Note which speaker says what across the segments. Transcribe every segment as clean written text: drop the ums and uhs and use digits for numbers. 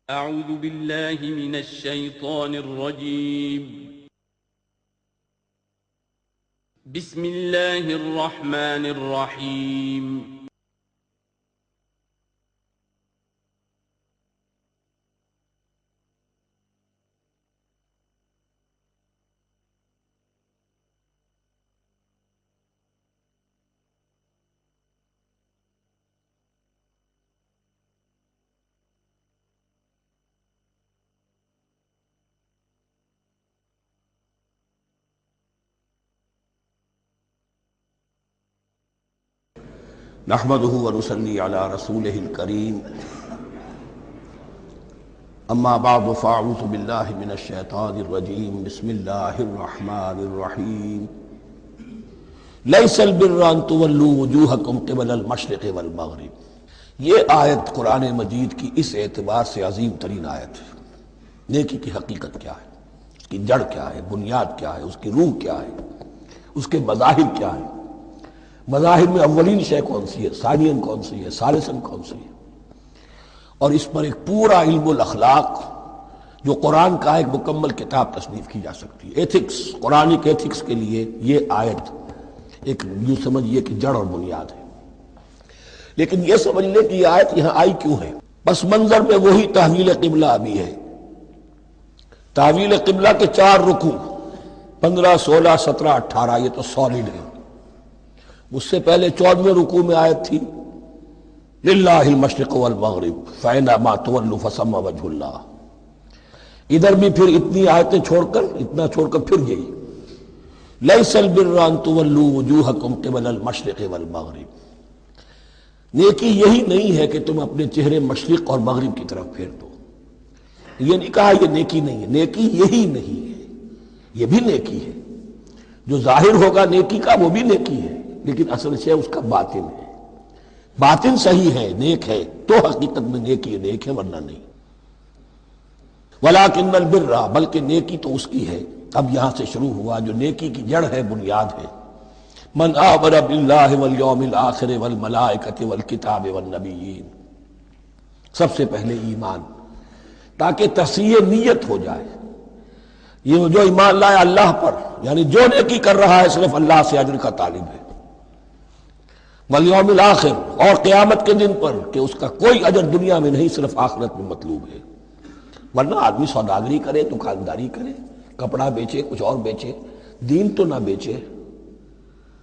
Speaker 1: اعوذ باللہ من الشیطان الرجیم بسم اللہ الرحمن الرحیم
Speaker 2: نحمده ونصلي على رسوله الكريم اما بعد فاعوذ بالله من الشيطان الرجيم بسم الله الرحمن الرحيم ليس البر ان تولوا وجوهكم قبل المشرق والمغرب۔ یہ آیت قرآن مجید کی اس اعتبار سے عظیم ترین آیت ہے۔ نیکی کی حقیقت کیا ہے، اس کی جڑ کیا ہے، بنیاد کیا ہے، اس کی روح کیا ہے، اس کے مظاہر کیا ہے، مظاہر میں اولین شے کون سی ہے، ثانین کون سی ہے، ثالثاً کون سی ہے، اور اس پر ایک پورا علم الاخلاق جو قرآن کا ایک مکمل کتاب تصنیف کی جا سکتی ہے۔ ایتھکس، قرآنک ایتھکس کے لیے یہ آیت ایک یوں سمجھیے کہ جڑ اور بنیاد ہے۔ لیکن یہ سمجھ لیں کہ یہ آیت یہاں آئی کیوں ہے۔ پس منظر میں وہی تحویل قبلہ ابھی ہے۔ تحویل قبلہ کے 4 رکوع 15، 16، 17، 18 یہ تو سالڈ ہے۔ اس سے پہلے 14ویں رکوع میں آیت تھی للہ المشرق والمغرب فأینما تولوا فثم وجہ اللہ۔ ادھر بھی پھر اتنی آیتیں چھوڑ کر پھر گئی لیس البر ان تولوا وجوہکم قبل المشرق والمغرب۔ نیکی یہی نہیں ہے کہ تم اپنے چہرے مشرق اور مغرب کی طرف پھیر دو۔ یہ نہیں کہا یہ نیکی نہیں ہے، نیکی یہی نہیں ہے، یہ بھی نیکی ہے۔ جو ظاہر ہوگا نیکی کا وہ بھی نیکی ہے، لیکن اصل سے اس کا باطن ہے۔ باطن صحیح ہے، نیک ہے تو حقیقت میں نیکی نیک ہے، ورنہ نہیں۔ وَلَٰكِنَّ الْبِرَّ، بلکہ نیکی تو اس کی ہے۔ اب یہاں سے شروع ہوا جو نیکی کی جڑ ہے، بنیاد ہے۔ مَنْ آمَنَ بِاللَّهِ وَالْيَوْمِ الْآخِرِ وَالْمَلَائِكَةِ وَالْكِتَابِ وَالنَّبِيِّينَ۔ سب سے پہلے ایمان، تاکہ تصحیح نیت ہو جائے۔ یہ جو ایمان لائے اللہ پر، یعنی جو نیکی کر رہا ہے صرف اللہ سے اجر کا طالب ہے۔ والیوم الآخر، اور قیامت کے دن پر کہ اس کا کوئی اجر دنیا میں نہیں، صرف آخرت میں مطلوب ہے۔ ورنہ آدمی سوداگری کرے، دکانداری کرے، کپڑا بیچے، کچھ اور بیچے، دین تو نہ بیچے۔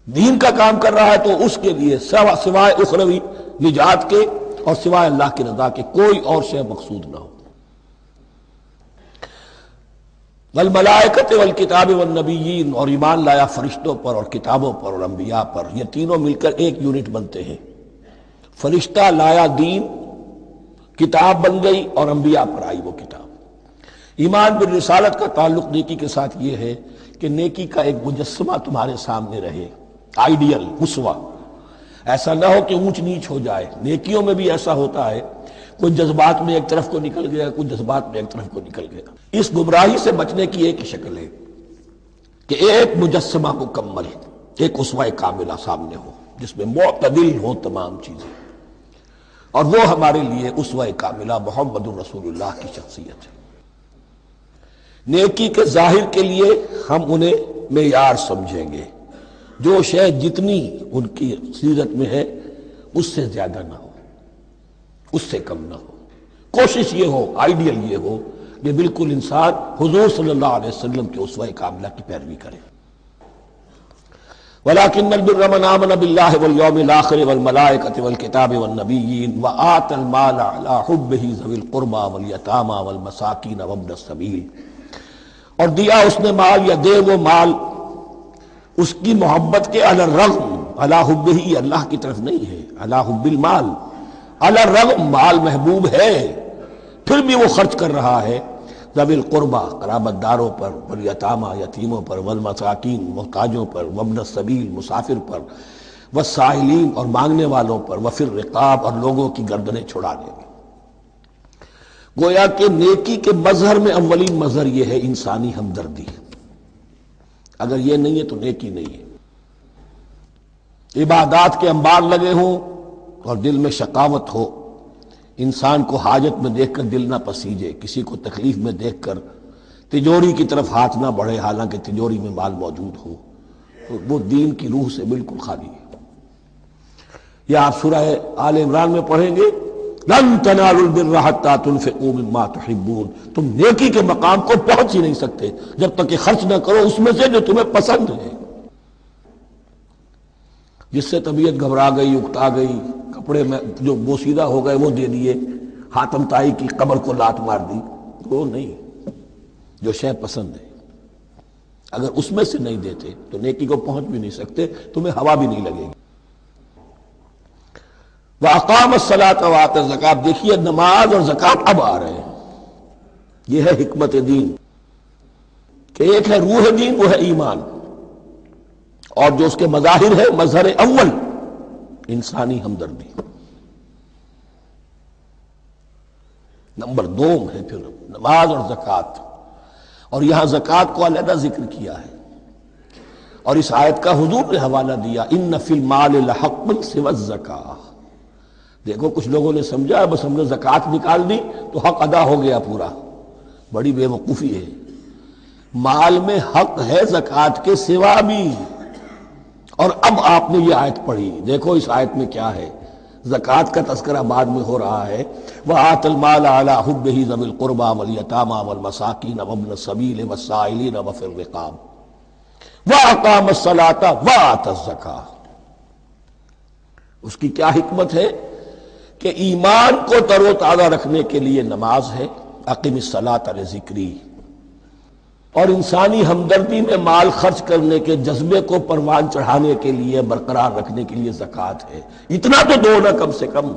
Speaker 2: دین کا کام کر رہا ہے تو اس کے لیے سوائے اخروی نجات کے اور سوائے اللہ کی رضا کے کوئی اور شے مقصود نہ ہو۔ والملائکۃ والکتاب والنبیین، اور ایمان لایا فرشتوں پر اور کتابوں پر اور انبیاء پر۔ یہ تینوں مل کر ایک یونٹ بنتے ہیں۔ فرشتہ لایا دین، کتاب بن گئی، اور انبیاء پر آئی وہ کتاب۔ ایمان بالرسالت کا تعلق نیکی کے ساتھ یہ ہے کہ نیکی کا ایک مجسمہ تمہارے سامنے رہے، آئیڈیل، اسوہ۔ ایسا نہ ہو کہ اونچ نیچ ہو جائے۔ نیکیوں میں بھی ایسا ہوتا ہے، کوئی جذبات میں ایک طرف کو نکل گیا، کوئی جذبات میں ایک طرف کو نکل گیا۔ اس گمراہی سے بچنے کی ایک ہی شکل ہے کہ ایک مجسمہ مکمل، ایک اسوہ کاملہ سامنے ہو جس میں معتدل ہو تمام چیزیں، اور وہ ہمارے لیے اسوہ کاملہ محمد رسول اللہ کی شخصیت ہے۔ نیکی کے ظاہر کے لیے ہم انہیں معیار سمجھیں گے، جو شے جتنی ان کی سیرت میں ہے اس سے زیادہ نہ ہو، اس سے کم نہ ہو۔ کوشش یہ ہو، آئیڈیل یہ ہو کہ بالکل انسان حضور صلی اللہ علیہ وسلم کے اسوہ کاملہ کی پیروی کرے۔ وَلَٰكِنَّ الْبِرَّ مَنْ آمَنَ بِاللَّهِ وَالْيَوْمِ الْآخِرِ وَالْمَلَائِكَةِ وَالْكِتَابِ وَالنَّبِيِّينَ وَآتَى الْمَالَ عَلَىٰ حُبِّهِ ذَوِي الْقُرْبَىٰ وَالْيَتَامَىٰ وَالْمَسَاكِينَ وَابْنَ السَّبِيلِ، اور دیا اس نے مال یا دے وہ مال اس کی محبت کے علی الرغم، علی حبہ اللہ کی طرف نہیں ہے، علی حب المال، علی الرغم مال محبوب ہے پھر بھی وہ خرچ کر رہا ہے، ذوی القربہ قرابت داروں پر، والیتامى یتیموں پر، والمساکین محتاجوں پر، وابن السبیل مسافر پر، والسائلین اور مانگنے والوں پر، وفی الرقاب اور لوگوں کی گردنیں چھڑانے میں۔ گویا کہ نیکی کے مظہر میں اولین مظہر یہ ہے انسانی ہمدردی۔ اگر یہ نہیں ہے تو نیکی نہیں ہے۔ عبادات کے انبار لگے ہوں اور دل میں شقاوت ہو، انسان کو حاجت میں دیکھ کر دل نہ پسیجے، کسی کو تکلیف میں دیکھ کر تجوری کی طرف ہاتھ نہ بڑھے حالانکہ تجوری میں مال موجود ہو، تو وہ دین کی روح سے بالکل خالی ہے۔ یہ آپ سورہ آل عمران میں پڑھیں گے، لن تنالوا البر حتى تنفقوا مما تحبون، تم نیکی کے مقام کو پہنچ ہی نہیں سکتے جب تک کہ خرچ نہ کرو اس میں سے جو تمہیں پسند ہے۔ جس سے طبیعت گھبرا گئی، اکتا گئی، کپڑے میں جو بوسیدہ ہو گئے وہ دے دیے، حاتم طائی کی قبر کو لات مار دی، وہ نہیں، جو شے پسند ہے اگر اس میں سے نہیں دیتے تو نیکی کو پہنچ بھی نہیں سکتے، تمہیں ہوا بھی نہیں لگے گی۔ وَأَقَامَ الصَّلَاةَ وَآتَى الزَّكَاةَ، دیکھیے نماز اور زکوٰۃ اب آ رہے ہیں۔ یہ ہے حکمت دین کہ ایک ہے روح دین، وہ ہے ایمان، اور جو اس کے مظاہر ہے، مظہر اول انسانی ہمدردی، نمبر دو ہے پھر نماز اور زکوٰۃ، اور یہاں زکوٰۃ کو علیحدہ ذکر کیا ہے، اور اس آیت کا حضور نے حوالہ دیا، ان فی المال لحقا سوى الزکاۃ۔ دیکھو کچھ لوگوں نے سمجھا بس ہم نے زکوٰۃ نکال دی تو حق ادا ہو گیا پورا، بڑی بے وقوفی ہے۔ مال میں حق ہے زکوٰۃ کے سوا بھی، اور اب آپ نے یہ آیت پڑھی، دیکھو اس آیت میں کیا ہے، زکوٰۃ کا تذکرہ بعد میں ہو رہا ہے، وَآتَ الْمَالَ عَلَىٰ حُبِّهِ ذَوِي الْقُرْبَىٰ وَالْيَتَامَىٰ وَالْمَسَاكِينَ وَابْنَ السَّبِيلِ وَالسَّائِلِينَ وَفِي الرِّقَابِ وَأَقَامَ الصَّلَاةَ وَآتَى الزَّكَاةَ۔ اس کی کیا حکمت ہے کہ ایمان کو تر و تازہ رکھنے کے لیے نماز ہے، اقم الصلاۃ لذکری، اور انسانی ہمدردی میں مال خرچ کرنے کے جذبے کو پروان چڑھانے کے لیے، برقرار رکھنے کے لیے زکوٰۃ ہے۔ اتنا تو دو نا کم سے کم،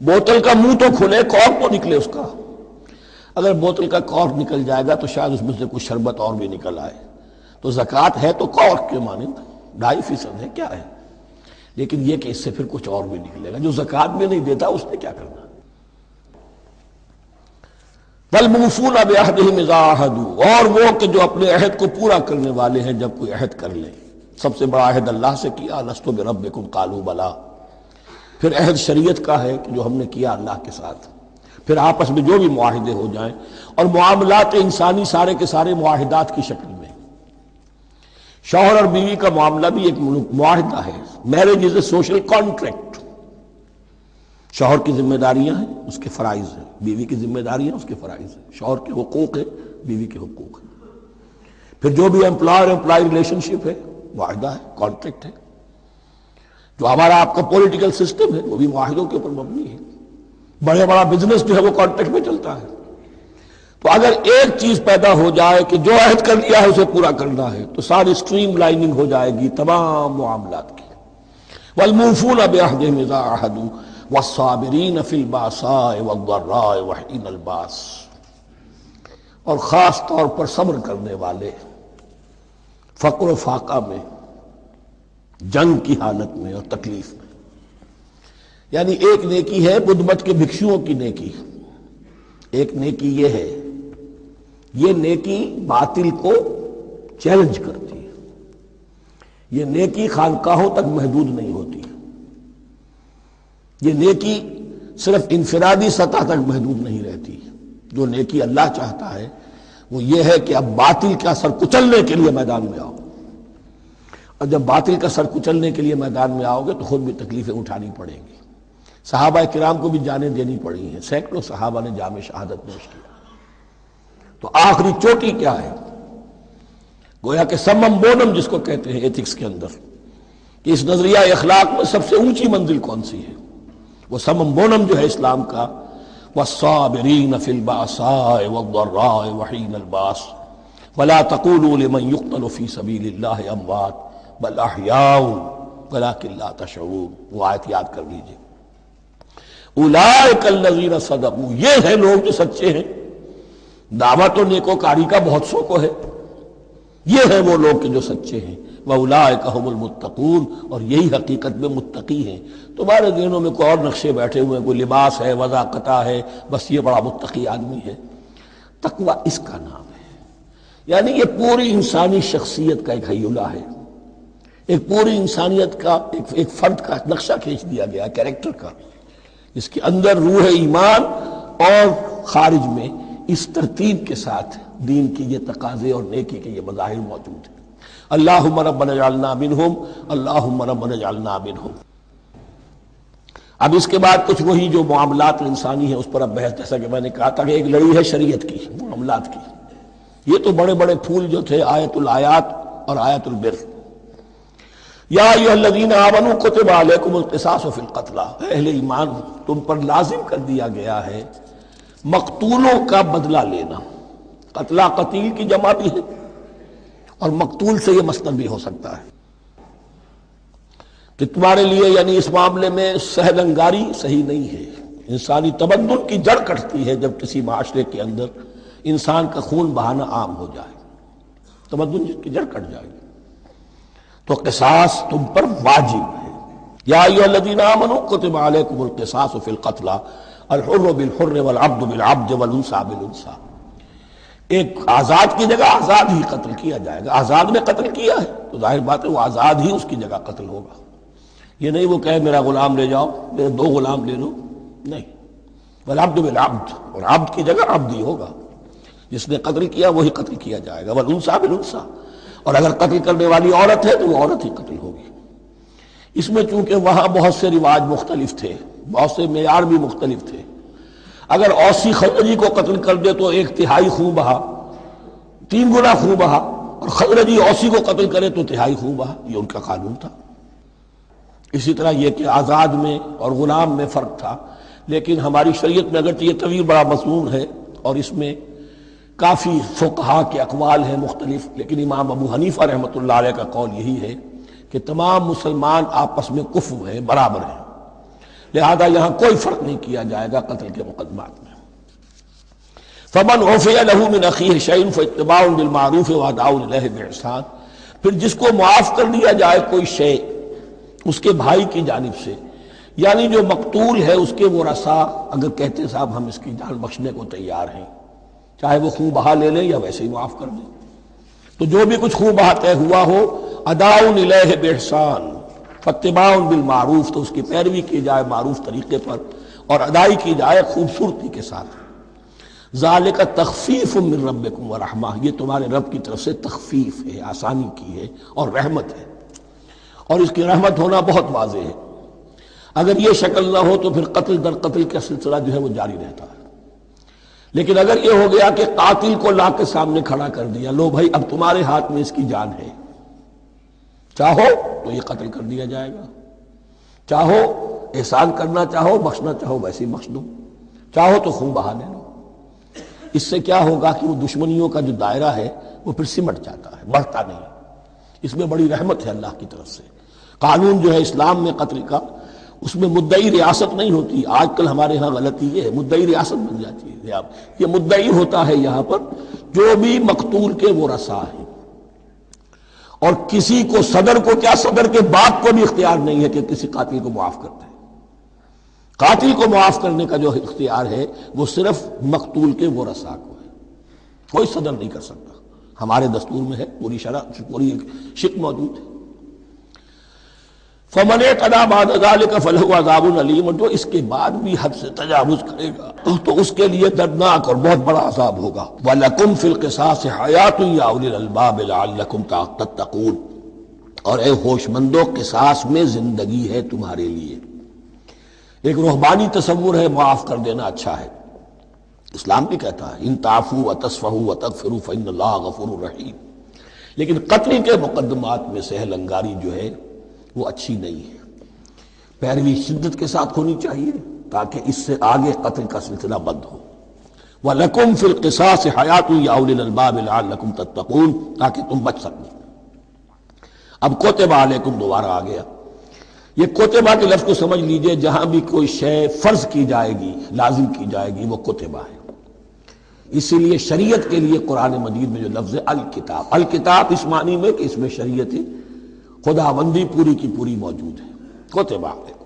Speaker 2: بوتل کا منہ تو کھلے، کارک تو نکلے اس کا، اگر بوتل کا کارک نکل جائے گا تو شاید اس میں سے کچھ شربت اور بھی نکل آئے، تو زکوٰۃ ہے تو کارک کے مانند 2.5% ہے، کیا ہے، لیکن یہ کہ اس سے پھر کچھ اور بھی نکلے گا۔ جو زکوٰۃ بھی نہیں دیتا اس نے کیا کرنا۔ وَالْمُوفُونَ بِعَهْدِهِمْ إِذَا عَاهَدُوا، اور وہ کہ جو اپنے عہد کو پورا کرنے والے ہیں جب کوئی عہد کر لیں۔ سب سے بڑا عہد اللہ سے کیا، لست بربکم قالوا بلی، پھر عہد شریعت کا ہے کہ جو ہم نے کیا اللہ کے ساتھ، پھر آپس میں جو بھی معاہدے ہو جائیں، اور معاملات انسانی سارے کے سارے معاہدات کی شکل میں۔ شوہر اور بیوی کا معاملہ بھی ایک معاہدہ ہے، marriage is a social contract. شوہر کی ذمہ داریاں ہیں، اس کے فرائض ہیں، بیوی کی ذمہ داریاں اس کے فرائض ہیں، شوہر کے حقوق ہیں، بیوی کے حقوق ہیں۔ پھر جو بھی امپلائر امپلائی ریلیشن شپ ہے، معاہدہ ہے، کانٹریکٹ ہے۔ جو ہمارا آپ کا پولیٹیکل سسٹم ہے وہ بھی معاہدوں کے اوپر مبنی ہے، بڑا بزنس جو ہے وہ کانٹریکٹ میں چلتا ہے۔ تو اگر ایک چیز پیدا ہو جائے کہ جو عہد کر لیا ہے اسے پورا کرنا ہے، تو ساری اسٹریم لائننگ ہو جائے گی تمام معاملات کی۔ وَالْمُوفُونَ بِعَهْدِهِمْ إِذَا عَاهَدُوا وَالصَّابِرِينَ فِي الْبَأْسَاءِ وَالضَّرَّاءِ وَحِينَ الْبَأْسِ، اور خاص طور پر صبر کرنے والے فقر و فاقہ میں، جنگ کی حالت میں اور تکلیف میں۔ یعنی ایک نیکی ہے بدھ مت کے بھکشوؤں کی نیکی، ایک نیکی یہ ہے، یہ نیکی باطل کو چیلنج کرتی ہے، یہ نیکی خانقاہوں تک محدود نہیں ہوتی، یہ نیکی صرف انفرادی سطح تک محدود نہیں رہتی۔ جو نیکی اللہ چاہتا ہے وہ یہ ہے کہ اب باطل کا سر کچلنے کے لیے میدان میں آؤ، اور جب باطل کا سر کچلنے کے لیے میدان میں آؤ گے تو خود بھی تکلیفیں اٹھانی پڑیں گی۔ صحابہ کرام کو بھی جانیں دینی پڑی ہیں، سینکڑوں صحابہ نے جام شہادت نوش کیا۔ تو آخری چوٹی کیا ہے، گویا کہ سمم بونم جس کو کہتے ہیں ایتھکس کے اندر، کہ اس نظریہ اخلاق میں سب سے اونچی منزل کون سی ہے، وہ سمم بونم جو ہے اسلام کا، والصابرین فی البأساء والضراء وحین الباس ولا تقولوا لمن يقتل فی سبیل اللہ اموات بل احیاء ولکن لا تشعرون۔ وہ آیت یاد کر لیجیے، اولئک الذین صدقوا، یہ ہیں لوگ جو سچے ہیں، دعوت و نیکوکاری کا بہت سو کو ہے، یہ ہیں وہ لوگ کہ جو سچے ہیں، وَأُولَٰئِكَ هُمُ الْمُتَّقُونَ، اور یہی حقیقت میں متقی ہیں۔ تمہارے ذہنوں میں کوئی اور نقشے بیٹھے ہوئے ہیں، کوئی لباس ہے، وضاقتہ ہے، بس یہ بڑا متقی آدمی ہے۔ تقویٰ اس کا نام ہے، یعنی یہ پوری انسانی شخصیت کا ایک ہیولہ ہے، ایک پوری انسانیت کا ایک فرد کا نقشہ کھینچ دیا گیا کیریکٹر کا، اس کے اندر روح ایمان اور خارج میں اس ترتیب کے ساتھ دین کی یہ تقاضے اور نیکی کے یہ مظاہر موجود ہیں۔ اللہم ربنا اجعلنا منہم، اللہم ربنا اجعلنا منہم۔ اب اس کے بعد کچھ وہی جو معاملات انسانی ہیں اس پر اب بحث، جیسا کہ میں نے کہا تھا کہ ایک لڑی ہے شریعت کی، معاملات کی۔ یہ تو بڑے بڑے پھول جو تھے آیت الآیات اور آیت البر۔ یا ایھا الذین آمنوا کتب علیکم القصاص فی القتلی، اہل ایمان تم پر لازم کر دیا گیا ہے مقتولوں کا بدلہ لینا۔ قتلہ قتیل کی جمع بھی ہے اور مقتول سے یہ مصدر بھی ہو سکتا ہے کہ تمہارے لیے یعنی اس معاملے میں سہل انگاری صحیح نہیں ہے۔ انسانی تمدن کی جڑ کٹتی ہے جب کسی معاشرے کے اندر انسان کا خون بہانا عام ہو جائے، تمدن کی جڑ کٹ جائے گی، تو قصاص تم پر واجب ہے۔ یا ایھا الذین آمنوا کتب علیکم القصاص فی القتلی الحر بالحر والعبد بالعبد والانثى بالانثى۔ ایک آزاد کی جگہ آزاد ہی قتل کیا جائے گا۔ آزاد نے قتل کیا ہے تو ظاہر بات ہے وہ آزاد ہی اس کی جگہ قتل ہوگا۔ یہ نہیں وہ کہے میرا غلام لے جاؤ، میرے 2 غلام لے لو، نہیں۔ والعبد بالعبد، اور عبد کی جگہ عبد ہی ہوگا، جس نے قتل کیا وہی قتل کیا جائے گا۔ والانثى بالانثى، اور اگر قتل کرنے والی عورت ہے تو وہ عورت ہی قتل ہوگی۔ اس میں چونکہ وہاں بہت سے رواج مختلف تھے، بہت سے معیار بھی مختلف تھے۔ اگر اوسی خزرجی کو قتل کر دے تو 1/3 خون بہا، 3 گنا خون بہا، اور خزرجی اوسی کو قتل کرے تو 1/3 خون بہا، یہ ان کا قانون تھا۔ اسی طرح یہ کہ آزاد میں اور غلام میں فرق تھا، لیکن ہماری شریعت میں اگرچہ یہ طویل بڑا مضمون ہے اور اس میں کافی فقہا کے اقوال ہیں مختلف، لیکن امام ابو حنیفہ رحمۃ اللہ علیہ کا قول یہی ہے کہ تمام مسلمان آپس میں کفو ہیں، برابر ہیں، لہذا یہاں کوئی فرق نہیں کیا جائے گا قتل کے مقدمات میں۔ فمن عفی لہ من اخیہ شیء فاتباع بالمعروف واداء الیہ باحسان، پھر جس کو معاف کر دیا جائے کوئی شے اس کے بھائی کی جانب سے، یعنی جو مقتول ہے اس کے ورثاء اگر کہتے ہیں صاحب ہم اس کی جان بخشنے کو تیار ہیں، چاہے وہ خون بہا لے لیں یا ویسے ہی معاف کر دیں، تو جو بھی کچھ خون بہا طے ہوا ہو اداء الیہ باحسان فاتباع بالمعروف، تو اس کی پیروی کی جائے معروف طریقے پر اور ادائی کی جائے خوبصورتی کے ساتھ۔ ذالک تخفیف من ربکم ورحمہ، یہ تمہارے رب کی طرف سے تخفیف ہے، آسانی کی ہے اور رحمت ہے، اور اس کی رحمت ہونا بہت واضح ہے۔ اگر یہ شکل نہ ہو تو پھر قتل در قتل کا سلسلہ جو ہے وہ جاری رہتا ہے، لیکن اگر یہ ہو گیا کہ قاتل کو لا کے سامنے کھڑا کر دیا، لو بھائی اب تمہارے ہاتھ میں اس کی جان ہے، چاہو تو یہ قتل کر دیا جائے گا، چاہو احسان کرنا چاہو بخشنا چاہو ویسے ہی بخش دو، چاہو تو خون بہا لے لو۔ اس سے کیا ہوگا کہ وہ دشمنیوں کا جو دائرہ ہے وہ پھر سمٹ جاتا ہے، بڑھتا نہیں۔ اس میں بڑی رحمت ہے اللہ کی طرف سے۔ قانون جو ہے اسلام میں قتل کا، اس میں مدعی ریاست نہیں ہوتی۔ آج کل ہمارے ہاں غلطی یہ ہے، مدعی ریاست بن جاتی ہے۔ یہ مدعی ہوتا ہے یہاں پر جو بھی مقتول کے ورثاء ہیں، اور کسی کو صدر کو کیا صدر کے باپ کو بھی اختیار نہیں ہے کہ کسی قاتل کو معاف کر دے۔ قاتل کو معاف کرنے کا جو اختیار ہے وہ صرف مقتول کے ورثاء کو ہے، کوئی صدر نہیں کر سکتا۔ ہمارے دستور میں ہے، پوری شرع پوری شک موجود ہے۔ فمن اعتدى بعد ذلك فله عذاب علیم، اور جو اس کے بعد بھی حد سے تجاوز کرے گا تو اس کے لیے دردناک اور بہت بڑا عذاب ہوگا۔ وَلَكُمْ فِي الْقِصَاصِ حَيَاةٌ يَا أُولِي الْأَلْبَابِ لَعَلَّكُمْ تَتَّقُونَ، اور اے ہوش مندو قصاص میں زندگی ہے تمہارے لیے۔ ایک روحانی تصور ہے معاف کر دینا اچھا ہے، اسلام بھی کہتا ہے ان تعفوا وتصفحوا وتغفروا فإن اللہ غفور رحیم، لیکن قتل کے مقدمات میں سہل انگاری جو ہے وہ اچھی نہیں ہے، پیروی شدت کے ساتھ ہونی چاہیے تاکہ اس سے آگے قتل کا سلسلہ بند ہو۔ وَلَكُمْ فِي الْقِصَاصِ حَيَاةٌ يَا أُولِي الْأَلْبَابِ لَعَلَّكُمْ تَتَّقُونَ، تاکہ تم بچ سکو۔ اب کوتبہ علیکم دوبارہ آ گیا۔ یہ کوتبہ کے لفظ کو سمجھ لیجئے، جہاں بھی کوئی شے فرض کی جائے گی لازم کی جائے گی وہ کوتبہ ہے۔ اسی لیے شریعت کے لیے قرآن مجید میں جو لفظ ہے الکتاب، الکتاب اس معنی میں کہ اس میں شریعت خداوندی پوری کی پوری موجود ہے۔ کوتبہ علیکم،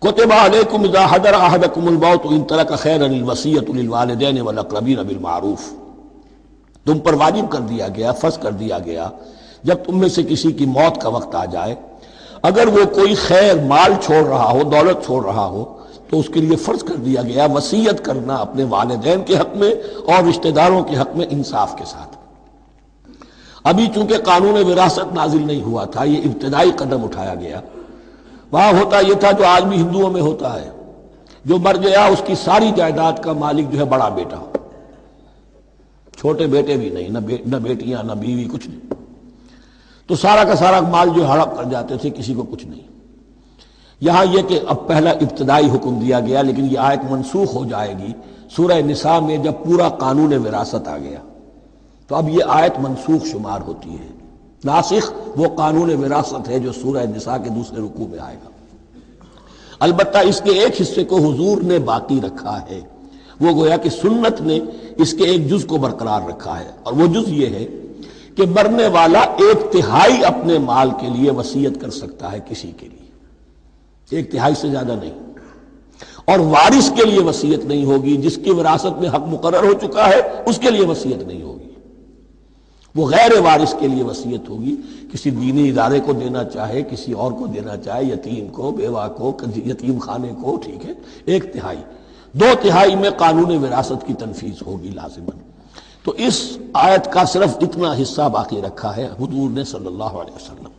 Speaker 2: کوتبہ علیکم اذا حضر احدکم الموت ان ترک خیرا الوصیۃ للوالدین والاقربین بالمعروف، تم پر واجب کر دیا گیا، فرض کر دیا گیا، جب تم میں سے کسی کی موت کا وقت آ جائے، اگر وہ کوئی خیر مال چھوڑ رہا ہو، دولت چھوڑ رہا ہو، تو اس کے لیے فرض کر دیا گیا وصیت کرنا اپنے والدین کے حق میں اور رشتہ داروں کے حق میں انصاف کے ساتھ۔ ابھی چونکہ قانون وراثت نازل نہیں ہوا تھا، یہ ابتدائی قدم اٹھایا گیا۔ وہاں ہوتا یہ تھا جو آج بھی ہندوؤں میں ہوتا ہے، جو مر گیا اس کی ساری جائیداد کا مالک جو ہے بڑا بیٹا، چھوٹے بیٹے بھی نہیں، نہ بیٹیاں نہ بیوی، کچھ نہیں، تو سارا کا سارا مال جو ہڑپ کر جاتے تھے، کسی کو کچھ نہیں۔ یہاں یہ کہ اب پہلا ابتدائی حکم دیا گیا، لیکن یہ آیت منسوخ ہو جائے گی سورہ نساء میں جب پورا قانون وراثت آ گیا، تو اب یہ آیت منسوخ شمار ہوتی ہے۔ ناسخ وہ قانون وراثت ہے جو سورہ نساء کے دوسرے رکوع میں آئے گا۔ البتہ اس کے ایک حصے کو حضور نے باقی رکھا ہے، وہ گویا کہ سنت نے اس کے ایک جز کو برقرار رکھا ہے، اور وہ جز یہ ہے کہ مرنے والا 1/3 اپنے مال کے لیے وصیت کر سکتا ہے کسی کے لیے، 1/3 سے زیادہ نہیں، اور وارث کے لیے وصیت نہیں ہوگی۔ جس کی وراثت میں حق مقرر ہو چکا ہے اس کے لیے وصیت نہیں ہوگی، وہ غیر وارث کے لیے وصیت ہوگی، کسی دینی ادارے کو دینا چاہے، کسی اور کو دینا چاہے، یتیم کو، بیوہ کو، یتیم خانے کو، ٹھیک ہے، 1/3۔ 2/3 میں قانون وراثت کی تنفیذ ہوگی لازماً۔ تو اس آیت کا صرف اتنا حصہ باقی رکھا ہے حضور نے صلی اللہ علیہ وسلم۔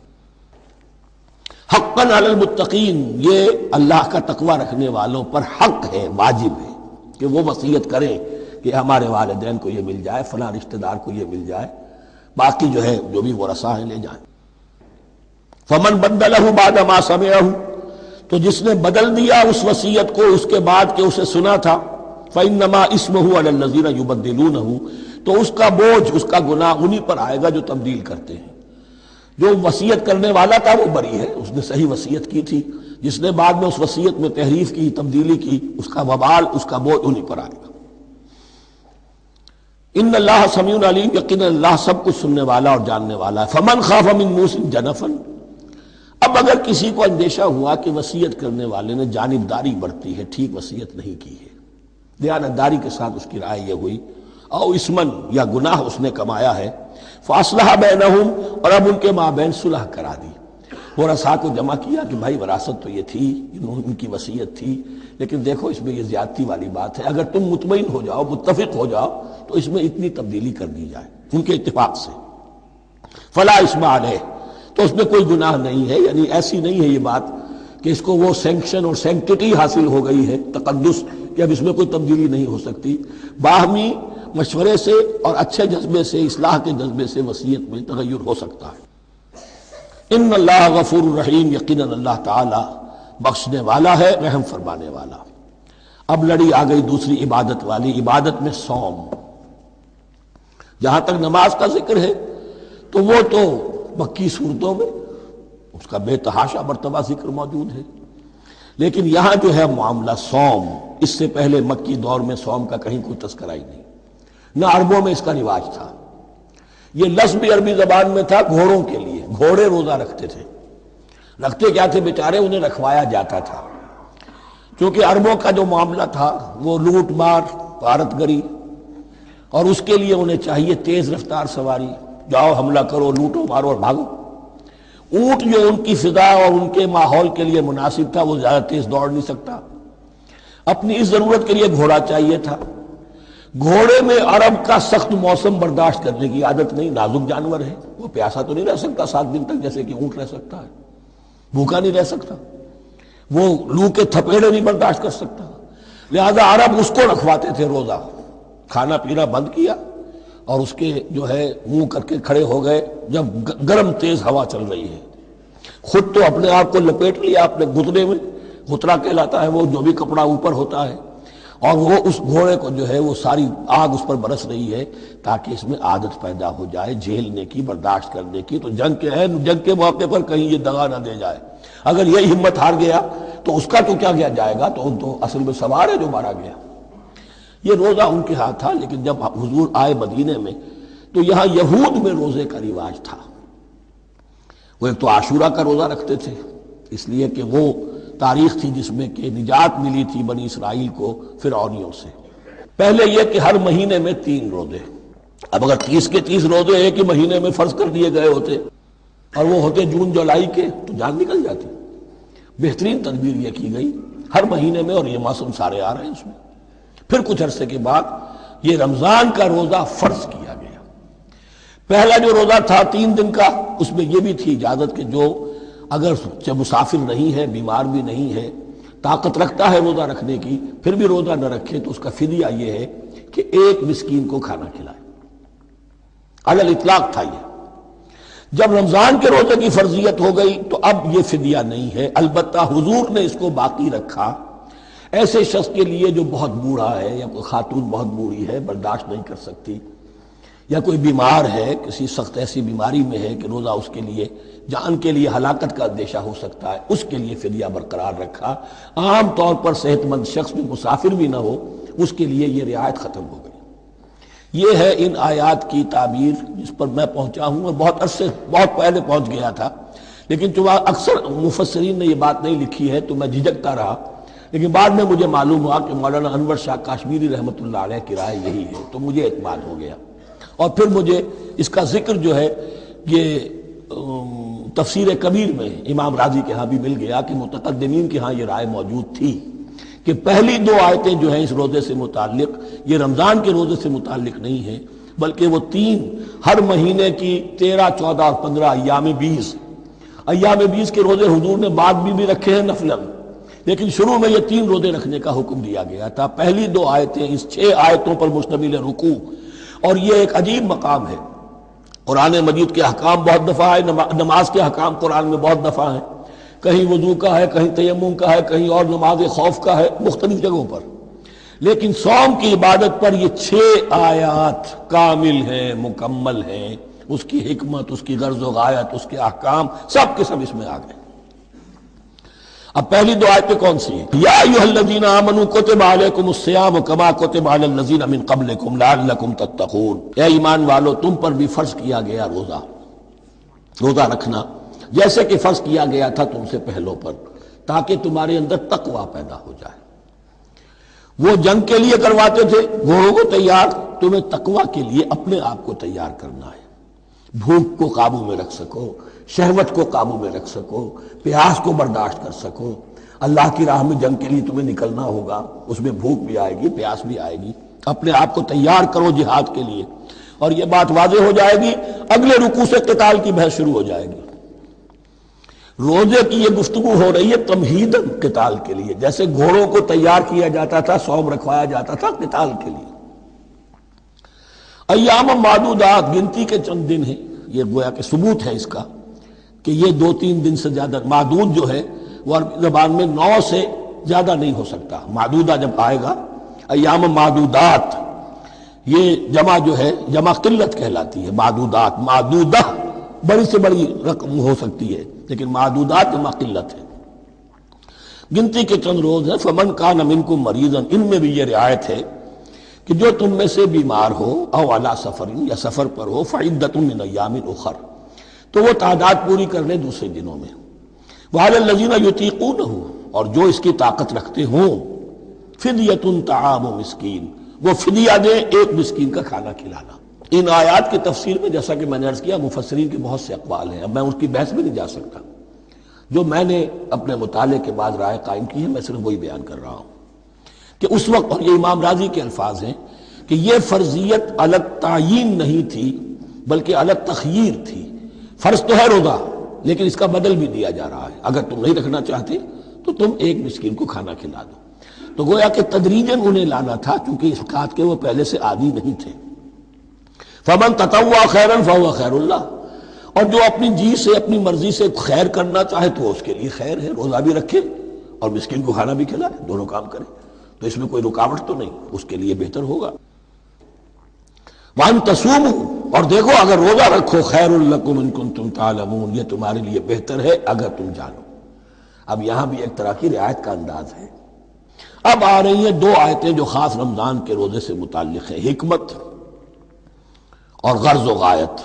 Speaker 2: حقاً علی المتقین، یہ اللہ کا تقوی رکھنے والوں پر حق ہے، واجب ہے کہ وہ وصیت کریں کہ ہمارے والدین کو یہ مل جائے، فلاں رشتہ دار کو یہ مل جائے، باقی جو ہے جو بھی ورثاء ہیں لے جائیں۔ فمن بدلہ بعد ما سمعہ، تو جس نے بدل دیا اس وصیت کو اس کے بعد کہ اسے سنا تھا، فإنما اسمہ علی الذین یبدلونہ، تو اس کا بوجھ، اس کا گناہ انہی پر آئے گا جو تبدیل کرتے ہیں۔ جو وصیت کرنے والا تھا وہ بری ہے، اس نے صحیح وصیت کی تھی، جس نے بعد میں اس وصیت میں تحریف کی، تبدیلی کی، اس کا وبال، اس کا بوجھ انہی پر آئے گا۔ ان اللہ سمیع علیم، یقینا اللہ سب کچھ سننے والا اور جاننے والا ہے۔ فمن خاف من موص جنفا، اب اگر کسی کو اندیشہ ہوا کہ وصیت کرنے والے نے جانبداری برتی ہے، ٹھیک وصیت نہیں کی ہے، دیانتداری کے ساتھ اس کی رائے یہ ہوئی، او اسمن، یا گناہ اس نے کمایا ہے، فاصلح بینہم، اور اب ان کے مابین صلح کرا دی، ورثاء کو جمع کیا کہ بھائی وراثت تو یہ تھی، ان کی وصیت تھی، لیکن دیکھو اس میں یہ زیادتی والی بات ہے، اگر تم مطمئن ہو جاؤ، متفق ہو جاؤ تو اس میں اتنی تبدیلی کر دی جائے ان کے اتفاق سے، فلا اسم علیہ، تو اس میں کوئی گناہ نہیں ہے۔ یعنی ایسی نہیں ہے یہ بات کہ اس کو وہ سینکشن اور سینکٹیٹی حاصل ہو گئی ہے، تقدس، کہ اب اس میں کوئی تبدیلی نہیں ہو سکتی۔ باہمی مشورے سے اور اچھے جذبے سے، اصلاح کے جذبے سے وصیت میں تغیر ہو سکتا ہے۔ ان اللہ غفور الرحیم، یقیناً اللہ تعالی بخشنے والا ہے، رحم فرمانے والا۔ اب لڑی آ گئی دوسری عبادت والی، عبادت میں صوم۔ جہاں تک نماز کا ذکر ہے تو وہ تو مکی صورتوں میں اس کا بے تحاشا مرتبہ ذکر موجود ہے، لیکن یہاں جو ہے معاملہ صوم، اس سے پہلے مکی دور میں صوم کا کہیں کوئی تذکرہ ہی نہیں، نہ عربوں میں اس کا رواج تھا۔ یہ لفظ بھی عربی زبان میں تھا گھوڑوں کے لیے، گھوڑے روزہ رکھتے تھے، رکھتے کیا تھے بیچارے، انہیں رکھوایا جاتا تھا، کیونکہ عربوں کا جو معاملہ تھا وہ لوٹ مار، غارت گری، اور اس کے لیے انہیں چاہیے تیز رفتار سواری، جاؤ حملہ کرو، لوٹو مارو اور بھاگو۔ اونٹ جو ان کی فضا اور ان کے ماحول کے لیے مناسب تھا، وہ زیادہ تیز دوڑ نہیں سکتا، اپنی اس ضرورت کے لیے گھوڑا چاہیے تھا۔ گھوڑے میں عرب کا سخت موسم برداشت کرنے کی عادت نہیں، نازک جانور ہے، وہ پیاسا تو نہیں رہ سکتا 7 دن تک جیسے کہ اونٹ رہ سکتا ہے، بھوکا نہیں رہ سکتا، وہ لو کے تھپیڑے نہیں برداشت کر سکتا، لہذا عرب اس کو رکھواتے تھے روزہ، کھانا پینا بند کیا اور اس کے جو ہے منہ کر کے کھڑے ہو گئے جب گرم تیز ہوا چل رہی ہے، خود تو اپنے آپ کو لپیٹ لیا اپنے گھٹنے میں، گھترا کہلاتا ہے وہ جو بھی کپڑا اوپر ہوتا ہے، اور وہ اس گھوڑے کو جو ہے وہ ساری آگ اس پر برس رہی ہے تاکہ اس میں عادت پیدا ہو جائے جھیلنے کی، برداشت کرنے کی، تو جنگ کے موقع پر کہیں یہ دغا نہ دے جائے۔ اگر یہ ہمت ہار گیا تو اس کا تو کیا کیا جائے گا، تو اصل میں سوار ہے جو مارا گیا۔ یہ روزہ ان کے ہاتھ تھا، لیکن جب حضور آئے مدینے میں تو یہاں یہود میں روزے کا رواج تھا، وہ ایک تو عاشورہ کا روزہ رکھتے تھے، اس لیے کہ وہ تاریخ تھی جس میں کہ نجات ملی تھی بنی اسرائیل کو فرعونیوں سے۔ پہلے یہ کہ ہر مہینے میں 3 روزے، اب اگر 30 کے 30 روزے ایک ہی مہینے میں فرض کر دیے گئے ہوتے اور وہ ہوتے جون جولائی کے تو جان نکل جاتی. بہترین تدبیر یہ کی گئی ہر مہینے میں، اور یہ موسم سارے آ رہے ہیں اس میں. پھر کچھ عرصے کے بعد یہ رمضان کا روزہ فرض کیا گیا. پہلا جو روزہ تھا 3 دن کا، اس میں یہ بھی تھی اجازت کہ جو اگر مسافر نہیں ہے، بیمار بھی نہیں ہے، طاقت رکھتا ہے روزہ رکھنے کی، پھر بھی روزہ نہ رکھے تو اس کا فدیہ یہ ہے کہ 1 مسکین کو کھانا کھلائے. علی الاطلاق تھا یہ. جب رمضان کے روزے کی فرضیت ہو گئی تو اب یہ فدیہ نہیں ہے. البتہ حضور نے اس کو باقی رکھا ایسے شخص کے لیے جو بہت بوڑھا ہے، یا کوئی خاتون بہت بوڑھی ہے برداشت نہیں کر سکتی، یا کوئی بیمار ہے، کسی سخت ایسی بیماری میں ہے کہ روزہ اس کے لیے جان کے لیے ہلاکت کا اندیشہ ہو سکتا ہے، اس کے لیے فدیہ برقرار رکھا. عام طور پر صحت مند شخص جو مسافر بھی نہ ہو اس کے لیے یہ رعایت ختم ہو گئی. یہ ہے ان آیات کی تعبیر جس پر میں پہنچا ہوں، اور بہت پہلے پہنچ گیا تھا، لیکن چونکہ اکثر مفسرین نے یہ بات نہیں لکھی ہے تو میں جھجکتا رہا. لیکن بعد میں مجھے معلوم ہوا کہ مولانا انور شاہ کاشمیری رحمۃ اللہ علیہ کی رائے یہی ہے، تو مجھے اعتماد ہو گیا. اور پھر مجھے اس کا ذکر جو ہے یہ تفسیر کبیر میں امام راضی کے ہاں بھی مل گیا کہ متقدمین کے ہاں یہ رائے موجود تھی کہ پہلی 2 آیتیں جو ہیں اس روزے سے متعلق یہ رمضان کے روزے سے متعلق نہیں ہیں، بلکہ وہ 3 ہر مہینے کی 13، 14 اور 15 ایام 20 کے روزے حضور نے بعد بھی رکھے ہیں نفلاً، لیکن شروع میں یہ 3 روزے رکھنے کا حکم دیا گیا تھا. پہلی 2 آیتیں اس 6 آیتوں پر مشتمل رکوع، اور یہ ایک عجیب مقام ہے. قرآن مجید کے احکام بہت دفعہ ہے، نماز کے احکام قرآن میں بہت دفعہ ہیں، کہیں وضو کا ہے، کہیں تیمم کا ہے، کہیں اور نماز خوف کا ہے، مختلف جگہوں پر. لیکن صوم کی عبادت پر یہ 6 آیات کامل ہیں، مکمل ہیں. اس کی حکمت، اس کی غرض و غایت، اس کے احکام سب کے سب اس میں آ گئے. اب پہلی 2 آیتیں کون سی ہیں؟ یا ایھا الذین آمنوا کتب علیکم الصیام کما کتب علی الذین من قبلکم لعلکم تتقون. اے ایمان والو، تم پر بھی فرض کیا گیا روزہ رکھنا، جیسے کہ فرض کیا گیا تھا تم سے پہلوں پر، تاکہ تمہارے اندر تقوی پیدا ہو جائے. وہ جنگ کے لیے کرواتے تھے گھوڑوں کو تیار، تمہیں تقوی کے لیے اپنے آپ کو تیار کرنا ہے. بھوک کو قابو میں رکھ سکو، شہوت کو قابو میں رکھ سکو، پیاس کو برداشت کر سکو. اللہ کی راہ میں جنگ کے لیے تمہیں نکلنا ہوگا، اس میں بھوک بھی آئے گی، پیاس بھی آئے گی. اپنے آپ کو تیار کرو جہاد کے لیے. اور یہ بات واضح ہو جائے گی اگلے رکوع سے قتال کی بحث شروع ہو جائے گی. روزے کی یہ گفتگو ہو رہی ہے تمہیداً قتال کے لیے، جیسے گھوڑوں کو تیار کیا جاتا تھا، صوم رکھوایا جاتا تھا قتال کے لیے. ایام معدودات، گنتی کے چند دن ہیں. یہ گویا کہ ثبوت ہے اس کا کہ یہ 2-3 دن سے زیادہ. معدود جو ہے وہ عربی زبان میں 9 سے زیادہ نہیں ہو سکتا. معدودہ جب آئے گا، ایام معدودات، یہ جمع جو ہے جمع قلت کہلاتی ہے. معدودات، معدودہ بڑی سے بڑی رقم ہو سکتی ہے، لیکن معدودات جمع قلت ہے. گنتی کے چند روز ہیں. فمن کان منکم مریضا، ان میں بھی یہ رعایت ہے کہ جو تم میں سے بیمار ہو، او علی سفر، یا سفر پر ہو، فعدۃ من ایام اخر، تو وہ تعداد پوری کر لے دوسرے دنوں میں. وعلی الذین یطیقونہ، اور جو اس کی طاقت رکھتے ہوں، فدیۃ طعام مسکین، وہ فدیہ دیں 1 مسکین کا کھانا کھلانا. ان آیات کی تفسیر میں جیسا کہ میں نے عرض کیا مفسرین کے بہت سے اقوال ہیں. اب میں اس کی بحث میں نہیں جا سکتا. جو میں نے اپنے مطالعے کے بعد رائے قائم کی ہے میں صرف وہی بیان کر رہا ہوں کہ اس وقت، اور یہ امام راضی کے الفاظ ہیں، کہ یہ فرضیت الگ تعیین نہیں تھی بلکہ الگ تخییر تھی. فرض تو ہے روزہ، لیکن اس کا بدل بھی دیا جا رہا ہے. اگر تم نہیں رکھنا چاہتے تو تم 1 مسکین کو کھانا کھلا دو. تو گویا کہ تدریجاً انہیں لانا تھا، چونکہ اس بات کے وہ پہلے سے عادی نہیں تھے. فمن تطوع خیرا فهو خیر اللہ، اور جو اپنی جی سے، اپنی مرضی سے خیر کرنا چاہے تو اس کے لیے خیر ہے. روزہ بھی رکھے اور مسکین کو کھانا بھی کھلائے، دونوں کام کرے، تو اس میں کوئی رکاوٹ تو نہیں، اس کے لیے بہتر ہوگا. وَأَن تَصُومُوا، اور دیکھو اگر روزہ رکھو، خیر لکم ان کنتم تعلمون، یہ تمہارے لیے بہتر ہے اگر تم جانو. اب یہاں بھی ایک طرح کی رعایت کا انداز ہے. اب آ رہی ہیں 2 آیتیں جو خاص رمضان کے روزے سے متعلق ہیں، حکمت اور غرض و غایت.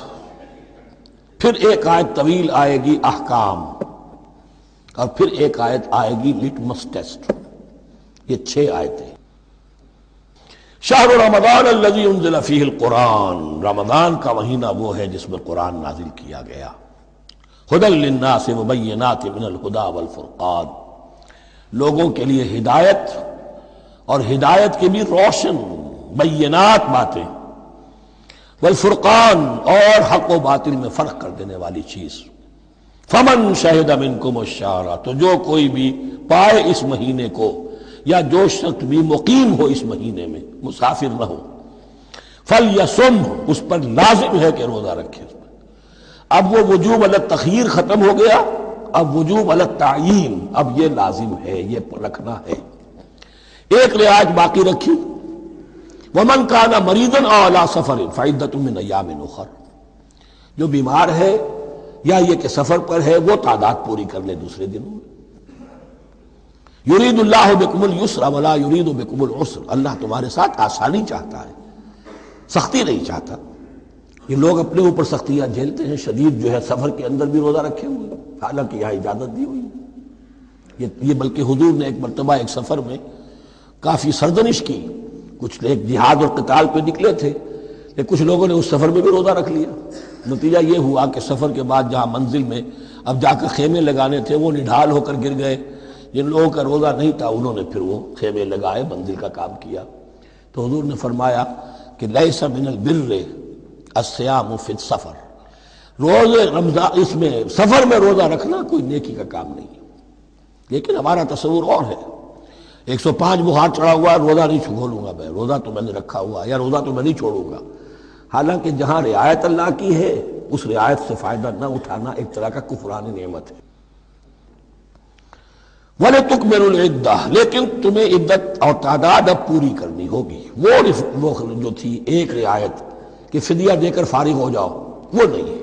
Speaker 2: پھر ایک آیت طویل آئے گی احکام، اور پھر ایک آیت آئے گی لٹمس ٹیسٹ. یہ 6 آیتیں. شہر رمضان الذی انزل فیہ القرآن، رمضان کا مہینہ وہ ہے جس میں قرآن نازل کیا گیا. ھدی للناس وبینات من الھدی والفرقان، لوگوں کے لیے ہدایت اور ہدایت کی بھی روشن بینات باتیں، والفرقان اور حق و باطل میں فرق کر دینے والی چیز۔ فمن شہد منکم الشہر، تو جو کوئی بھی پائے اس مہینے کو، یا جو شخص بھی مقیم ہو اس مہینے میں، مسافر نہ ہو، فلیصم، اس پر لازم ہے کہ روزہ رکھے۔ اب وہ وجوب علی التخییر ختم ہو گیا، اب وجوب علی التعیین، اب یہ لازم ہے، یہ رکھنا ہے۔ ایک رعایت باقی رکھی، ومن کان مریضا او علی سفر فعدۃ من ایام اخر، جو بیمار ہے یا یہ کہ سفر پر ہے وہ تعداد پوری کر لے دوسرے دنوں میں۔ یرید اللہ بکم الیسر ولا یرید بکم العسر، اللہ تمہارے ساتھ آسانی چاہتا ہے، سختی نہیں چاہتا۔ یہ لوگ اپنے اوپر سختیاں جھیلتے ہیں، شدید جو ہے سفر کے اندر بھی روزہ رکھے ہوئے، حالانکہ یہاں اجازت دی ہوئی ہے۔ یہ بلکہ حضور نے ایک مرتبہ ایک سفر میں کافی سرزنش کی، کچھ ایک جہاد اور قتال پہ نکلے تھے، لیکن کچھ لوگوں نے اس سفر میں بھی روزہ رکھ لیا۔ نتیجہ یہ ہوا کہ سفر کے بعد جہاں منزل میں اب جا کر خیمے لگانے تھے وہ نڈھال ہو کر گر گئے، جن لوگوں کا روزہ نہیں تھا انہوں نے پھر وہ خیمے لگائے، منزل کا کام کیا۔ تو حضور نے فرمایا کہ لیس من البر الصیام فی السفر، روزے رمضان اس میں سفر میں روزہ رکھنا کوئی نیکی کا کام نہیں ہے۔ لیکن ہمارا تصور اور ہے، 105 بخار چڑھا ہوا ہے، روزہ نہیں چھوڑوں گا میں، روزہ تو میں نے رکھا ہوا ہے، یا روزہ تو میں نہیں چھوڑوں گا۔ حالانکہ جہاں رعایت اللہ کی ہے اس رعایت سے فائدہ نہ اٹھانا ایک طرح کا کفران نعمت ہے۔ وَلِتُكْمِلُوا الْعِدَّةَ، لیکن تمہیں عدت اور تعداد اب پوری کرنی ہوگی۔ وہ جو تھی ایک رعایت کہ فدیہ دے کر فارغ ہو جاؤ، وہ نہیں ہے۔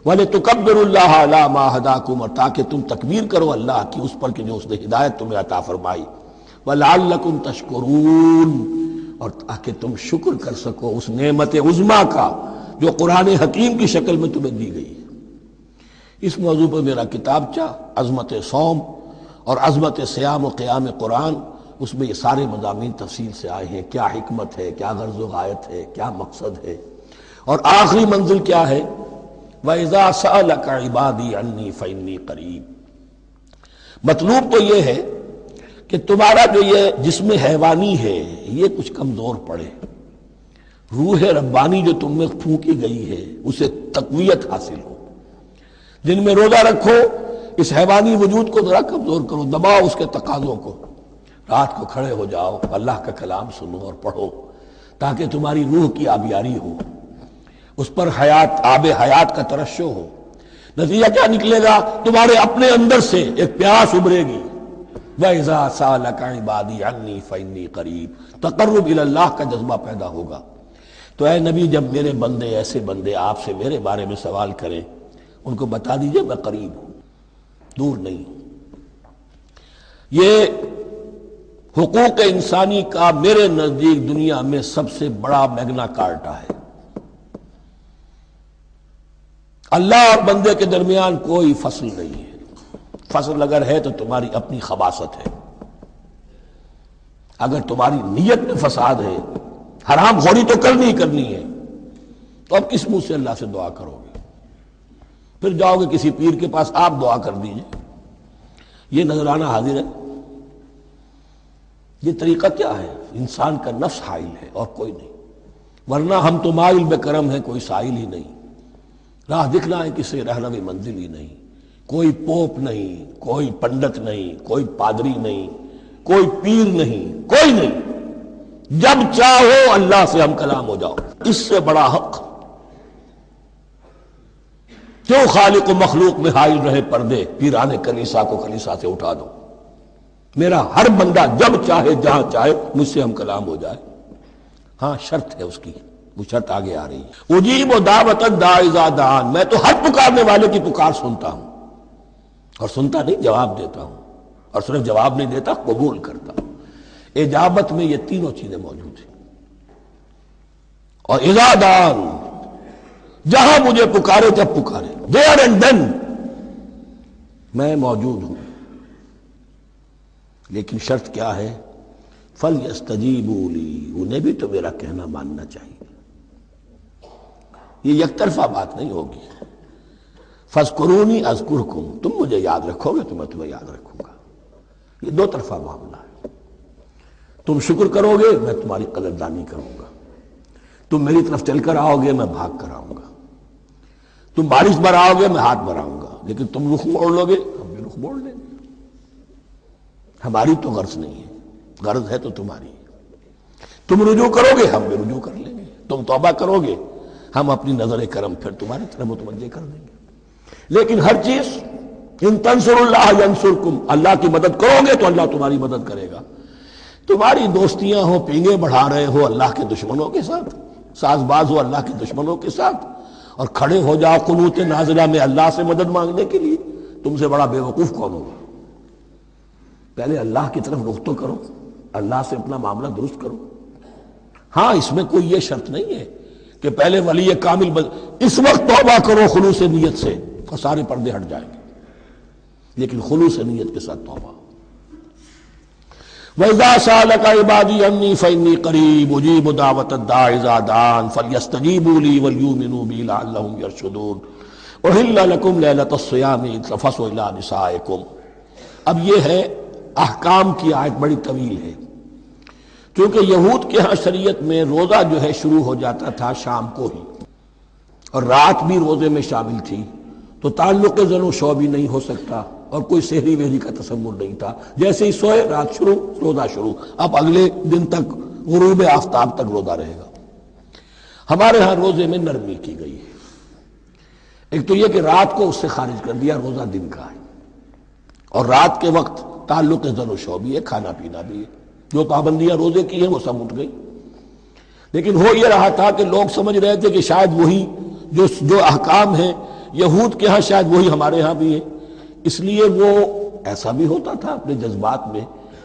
Speaker 2: وَلِتُكَبِّرُوا اللَّهَ عَلَىٰ مَا هَدَاكُمْ، اور تاکہ تم تکبیر کرو اللہ کی اس پر کہ جو اس نے ہدایت تمہیں عطا فرمائی۔ وَلَعَلَّكُمْ تَشْكُرُونَ، اور تاکہ تم شکر کر سکو اس نعمت عظمیٰ کا جو قرآن حکیم کی شکل میں تمہیں دی گئی ہے۔ اس موضوع پر میرا کتابچہ عظمت صوم اور عظمت صیام و قیام قرآن، اس میں یہ سارے مضامین تفصیل سے آئے ہیں، کیا حکمت ہے، کیا غرض و غایت ہے، کیا مقصد ہے، اور آخری منزل کیا ہے، وَإِذَا سَأَلَكَ عِبَادِي عَنِّي فَإِنِّي قَرِيبٌ۔ مطلوب تو یہ ہے کہ تمہارا جو یہ جسم حیوانی ہے یہ کچھ کمزور پڑے، روح ربانی جو تم میں پھونکی گئی ہے اسے تقویت حاصل ہو۔ دن میں روزہ رکھو، اس حیوانی وجود کو ذرا کمزور کرو، دباؤ اس کے تقاضوں کو، رات کو کھڑے ہو جاؤ، اللہ کا کلام سنو اور پڑھو تاکہ تمہاری روح کی آبیاری ہو، اس پر حیات، آب حیات کا ترشح ہو۔ نتیجہ کیا نکلے گا؟ تمہارے اپنے اندر سے ایک پیاس ابھرے گی، وَإِذَا سَأَلَكَ عِبَادِي عَنِّي فَإِنِّي قَرِيبٌ، تقرب الی اللہ کا جذبہ پیدا ہوگا۔ تو اے نبی، جب میرے بندے، ایسے بندے آپ سے میرے بارے میں سوال کریں، ان کو بتا دیجئے میں قریب ہوں، دور نہیں ہوں۔ یہ حقوق انسانی کا میرے نزدیک دنیا میں سب سے بڑا میگنا کارٹا ہے۔ اللہ اور بندے کے درمیان کوئی فصل نہیں ہے، فصل اگر ہے تو تمہاری اپنی خباثت ہے، اگر تمہاری نیت میں فساد ہے، حرام خوری تو کرنی ہی کرنی ہے، تو اب کس منہ سے اللہ سے دعا کرو گے؟ پھر جاؤ گے کسی پیر کے پاس، آپ دعا کر دیجئے، یہ نذرانہ حاضر ہے؟ یہ طریقہ کیا ہے؟ انسان کا نفس حائل ہے اور کوئی نہیں، ورنہ ہم تو مائل بے کرم ہیں، کوئی سائل ہی نہیں، راہ دکھنا ہے کسی رہنمی منزل ہی نہیں، کوئی پوپ نہیں، کوئی پنڈت نہیں، کوئی پادری نہیں، کوئی پیر نہیں، کوئی نہیں، جب چاہو اللہ سے ہم کلام ہو جاؤ۔ اس سے بڑا حق کیوں خالق و مخلوق میں حائل رہے پردے؟ پیران کلیسا کو کلیسا سے اٹھا دو، میرا ہر بندہ جب چاہے جہاں چاہے مجھ سے ہم کلام ہو جائے۔ ہاں شرط ہے اس کی، وہ شرط آگے آ رہی ہے، اجیب دعوت الداعی اذا دعان، میں تو ہر پکارنے والے کی پکار سنتا ہوں، اور سنتا نہیں جواب دیتا ہوں، اور صرف جواب نہیں دیتا قبول کرتا ہوں۔ اجابت میں یہ تینوں چیزیں موجود ہیں، اور اذا دعان، جہاں مجھے پکارے جب پکارے، there and then میں موجود ہوں۔ لیکن شرط کیا ہے؟ فَلْيَسْتَجِيبُوا لِي، انہیں بھی تو میرا کہنا ماننا چاہیے، یہ یک طرفہ بات نہیں ہوگی۔ فاذکرونی اذکرکم، تم مجھے یاد رکھو گے تو میں تمہیں یاد رکھوں گا۔ یہ دو طرفہ معاملہ ہے۔ تم شکر کرو گے میں تمہاری قدردانی کروں گا، تم میری طرف چل کر آؤ گے میں بھاگ کر آؤں گا، تم بارش برآؤ گے میں ہاتھ بڑھاؤں گا، لیکن تم رخ موڑ لو گے ہم بھی رخ موڑ لیں گے۔ ہماری تو غرض نہیں ہے، غرض ہے تو تمہاری۔ تم رجوع کرو گے ہم بھی رجوع کر لیں گے، تم توبہ کرو گے ہم اپنی نظر کرم پھر تمہاری طرف متوجہ کر دیں گے۔ لیکن ہر چیز ان تنصروا اللہ ینصرکم، اللہ کی مدد کرو گے تو اللہ تمہاری مدد کرے گا۔ تمہاری دوستیاں ہو، پینگے بڑھا رہے ہو اللہ کے دشمنوں کے ساتھ، ساز باز ہو اللہ کے دشمنوں کے ساتھ، اور کھڑے ہو جاؤ قنوت نازلہ میں اللہ سے مدد مانگنے کے لیے، تم سے بڑا بے وقوف کون ہوگا؟ پہلے اللہ کی طرف رخ تو کرو، اللہ سے اپنا معاملہ درست کرو۔ ہاں اس میں کوئی یہ شرط نہیں ہے کہ پہلے ولی کامل اس وقت توبہ کرو خلوص نیت سے اور سارے پردے ہٹ جائیں گے، لیکن خلوص نیت کے ساتھ توبہ۔ وَإِذَا سَأَلَكَ عِبَادِي عَنِّي فَإِنِّي قَرِيبٌ أُجِيبُ دَعْوَةَ الدَّاعِ إِذَا دَعَانِ فَلْيَسْتَجِيبُوا لِي وَلْيُؤْمِنُوا بِي لَعَلَّهُمْ يَرْشُدُونَ أُحِلَّ لَكُمْ لَيْلَةَ الصِّيَامِ إِذْ تَفَضُّلُوا إِلَىٰ نِسَائِكُمْ۔ اب یہ ہے احکام کی آیت، بڑی طویل ہے، کیونکہ یہود کے ہاں شریعت میں روزہ جو ہے شروع ہو جاتا تھا شام کو ہی، اور رات بھی روزے میں شامل تھی، تو تعلق زن و شو بھی نہیں ہو سکتا، اور کوئی سحری وحری کا تصور نہیں تھا، جیسے ہی سوئے رات شروع روزہ شروع، اب اگلے دن تک غروب آفتاب تک روزہ رہے گا۔ ہمارے ہاں روزے میں نرمی کی گئی ہے، ایک تو یہ کہ رات کو اس سے خارج کر دیا، روزہ دن کا ہے، اور رات کے وقت تعلق زن و شو بھی ہے، کھانا پینا بھی ہے، جو پابندیاں روزے کی ہیں وہ سب اٹھ گئی۔ لیکن ہو یہ رہا تھا کہ لوگ سمجھ رہے تھے کہ شاید وہی جو احکام ہیں یہود کے ہاں شاید وہی ہمارے ہاں بھی ہے، اس لیے وہ ایسا بھی ہوتا تھا اپنے جذبات میں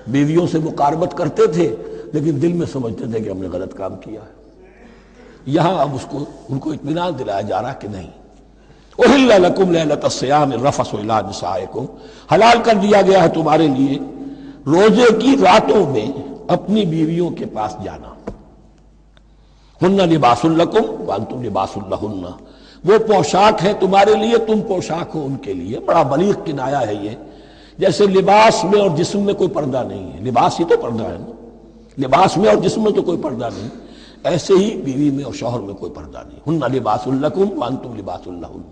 Speaker 2: بیویوں سے مقاربت کرتے تھے، لیکن دل میں سمجھتے تھے کہ ہم نے غلط کام کیا ہے۔ یہاں اب ان کو اطمینان دلایا جا رہا کہ نہیں، أُحِلَّ لَكُمْ لَيْلَةَ الصِّيَامِ الرَّفَثُ إِلَىٰ نِسَائِكُمْ، حلال کر دیا گیا ہے تمہارے لیے روزے کی راتوں میں اپنی بیویوں کے پاس جانا۔ ہن لباس لکم وانتم لباس لہن، وہ پوشاک ہے تمہارے لیے، تم پوشاک ہو ان کے لیے۔ بڑا بلیغ کنایا ہے یہ، جیسے لباس میں اور جسم میں کوئی پردہ نہیں ہے، لباس ہی تو پردہ ہے نا، لباس میں اور جسم میں تو کوئی پردہ نہیں، ایسے ہی بیوی میں اور شوہر میں کوئی پردہ نہیں۔ ہن لباس لکم وانتم لباس لہن۔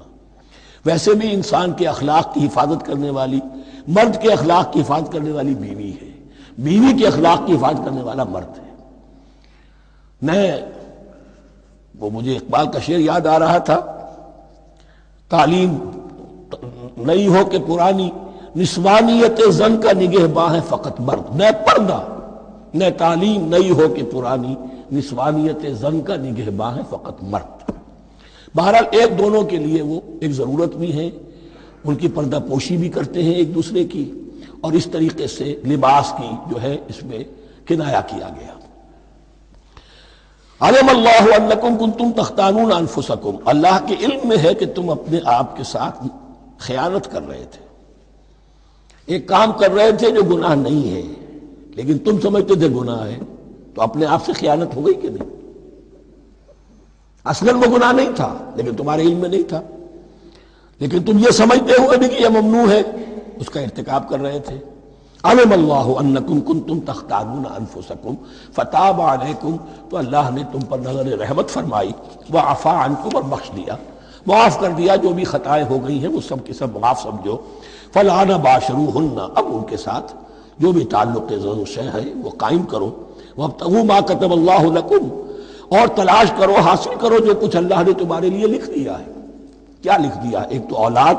Speaker 2: ویسے بھی انسان کے اخلاق کی حفاظت کرنے والی، مرد کے اخلاق کی حفاظت کرنے والی بیوی ہے، بیوی کے اخلاق کی حفاظت کرنے والا مرد ہے۔ وہ مجھے اقبال کا شعر یاد آ رہا تھا، تعلیم نئی ہو کہ پرانی، نسوانیت زن کا نگہباں ہے فقط مرد۔ نہ پردہ نہ تعلیم نئی ہو کہ پرانی، نسوانیت زن کا نگہباں ہے فقط مرد۔ بہرحال ایک دونوں کے لیے وہ ایک ضرورت بھی ہے، ان کی پردہ پوشی بھی کرتے ہیں ایک دوسرے کی، اور اس طریقے سے لباس کی جو ہے اس میں کنایا کیا گیا۔ علم اللہ انکم کنتم تختانون انفسکم، اللہ کے علم میں ہے کہ تم اپنے آپ کے ساتھ خیانت کر رہے تھے، ایک کام کر رہے تھے جو گناہ نہیں ہے، لیکن تم سمجھتے تھے گناہ ہے، تو اپنے آپ سے خیانت ہو گئی کہ نہیں؟ اصلاً وہ گناہ نہیں تھا لیکن تمہارے علم میں نہیں تھا، لیکن تم یہ سمجھتے ہوئے بھی کہ یہ ممنوع ہے، اس کا ارتکاب کر رہے تھے۔ علم اللہ انکم کنتم تختانون انفسکم فتاب علیکم، تو اللہ نے تم پر نظر رحمت فرمائی، وعفا عنکم، اور بخش دیا، معاف کر دیا، جو بھی خطائیں ہو گئی ہیں وہ سب کے سب معاف سمجھو۔ فالآن باشروہن، اب ان کے ساتھ جو بھی تعلق زن و شے ہے وہ قائم کرو، وابتغوا ما کتب اللہ لکم، اور تلاش کرو، حاصل کرو جو کچھ اللہ نے تمہارے لیے لکھ دیا ہے۔ کیا لکھ دیا؟ ایک تو اولاد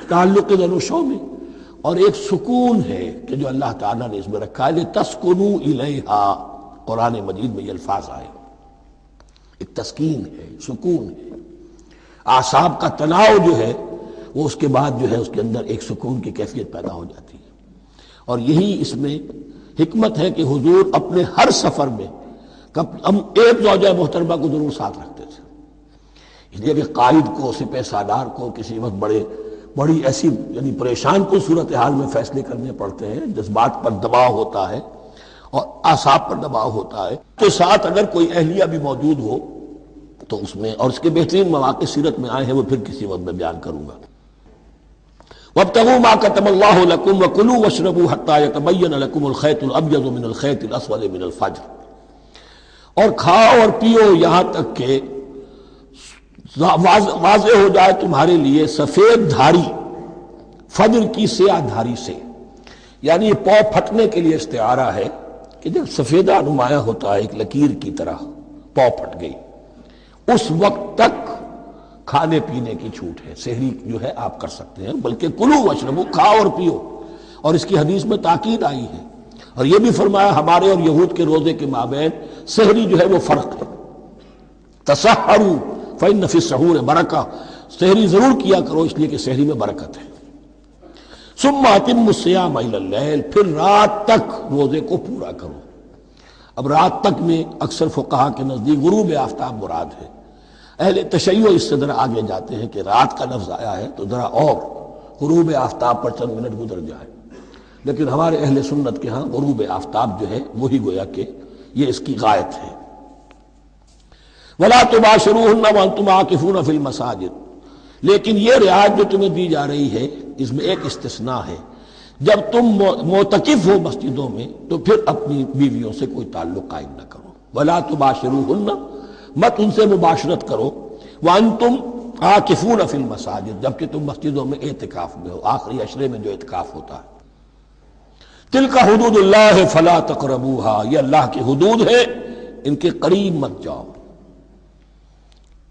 Speaker 2: تعلق زن و شو میں، اور ایک سکون ہے کہ جو اللہ تعالیٰ نے اس میں رکھا ہے، لِتَسْكُنُوا إِلَيْهَا، قرآن مجید میں یہ الفاظ آئے، ایک تسکین ہے، سکون ہے، اعصاب کا تناؤ جو ہے وہ اس کے بعد جو ہے اس کے اندر ایک سکون کی کیفیت پیدا ہو جاتی ہے۔ اور یہی اس میں حکمت ہے کہ حضور اپنے ہر سفر میں ہم ایک زوجہ محترمہ کو ضرور ساتھ رکھتے تھے، اس لیے کہ قائد کو، سپہ سالار کو کسی وقت بڑی ایسی یعنی پریشان کو صورتحال میں فیصلے کرنے پڑتے ہیں، جذبات پر دباؤ ہوتا ہے اور اعصاب پر دباؤ ہوتا ہے، تو ساتھ اگر کوئی اہلیہ بھی موجود ہو تو اس میں اور اس کے بہترین مواقع سیرت میں آئے ہیں، وہ پھر کسی وقت میں بیان کروں گا۔ وابتغوا ما كتب الله لكم وكلوا واشربوا حتى يتبين لكم الخيط الابيض من الخيط الاسود من الفجر، اور کھاؤ اور پیو یہاں تک کہ واضح ہو جائے تمہارے لیے سفید دھاری فجر کی سیاہ دھاری سے، یعنی یہ پاؤں پھٹنے کے لیے استعارہ ہے کہ جب سفیدہ نمایاں ہوتا ہے ایک لکیر کی طرح، پاؤں پھٹ گئی، اس وقت تک کھانے پینے کی چھوٹ ہے، سحری جو ہے آپ کر سکتے ہیں، بلکہ کلو واشربو، کھاؤ اور پیو، اور اس کی حدیث میں تاکید آئی ہے، اور یہ بھی فرمایا ہمارے اور یہود کے روزے کے مابین سحری جو ہے وہ فرق ہے، تسحروا فإن فی السحور برکہ، سحری ضرور کیا کرو اس لیے کہ سحری میں برکت ہے۔ ثم اتموا الصیام الی اللیل، پھر رات تک روزے کو پورا کرو۔ اب رات تک میں اکثر فقہا کے نزدیک غروب آفتاب مراد ہے، اہل تشیع اس سے ذرا آگے جاتے ہیں کہ رات کا لفظ آیا ہے تو ذرا اور غروب آفتاب پر چند منٹ گزر جائے، لیکن ہمارے اہل سنت کے ہاں غروب آفتاب جو ہے وہی گویا کہ یہ اس کی غایت ہے۔ وَلَا تُبَاشِرُوهُنَّ وَأَنْتُمْ عَاكِفُونَ فِي الْمَسَاجِدِ، لیکن یہ رعایت جو تمہیں دی جا رہی ہے اس میں ایک استثناء ہے، جب تم معتکف ہو مسجدوں میں تو پھر اپنی بیویوں سے کوئی تعلق قائم نہ کرو۔ وَلَا تُبَاشِرُوهُنَّ، مت ان سے مباشرت کرو، وَأَنْتُمْ عَاكِفُونَ فِي الْمَسَاجِدِ، جبکہ تم مسجدوں میں اعتکاف میں ہو، آخری عشرے میں جو اعتکاف ہوتا ہے۔ تِلْكَ حُدُودُ اللَّهِ فَلَا تَقْرَبُوهَا، یہ اللہ کی حدود ہے، ان کے قریب مت جاؤ۔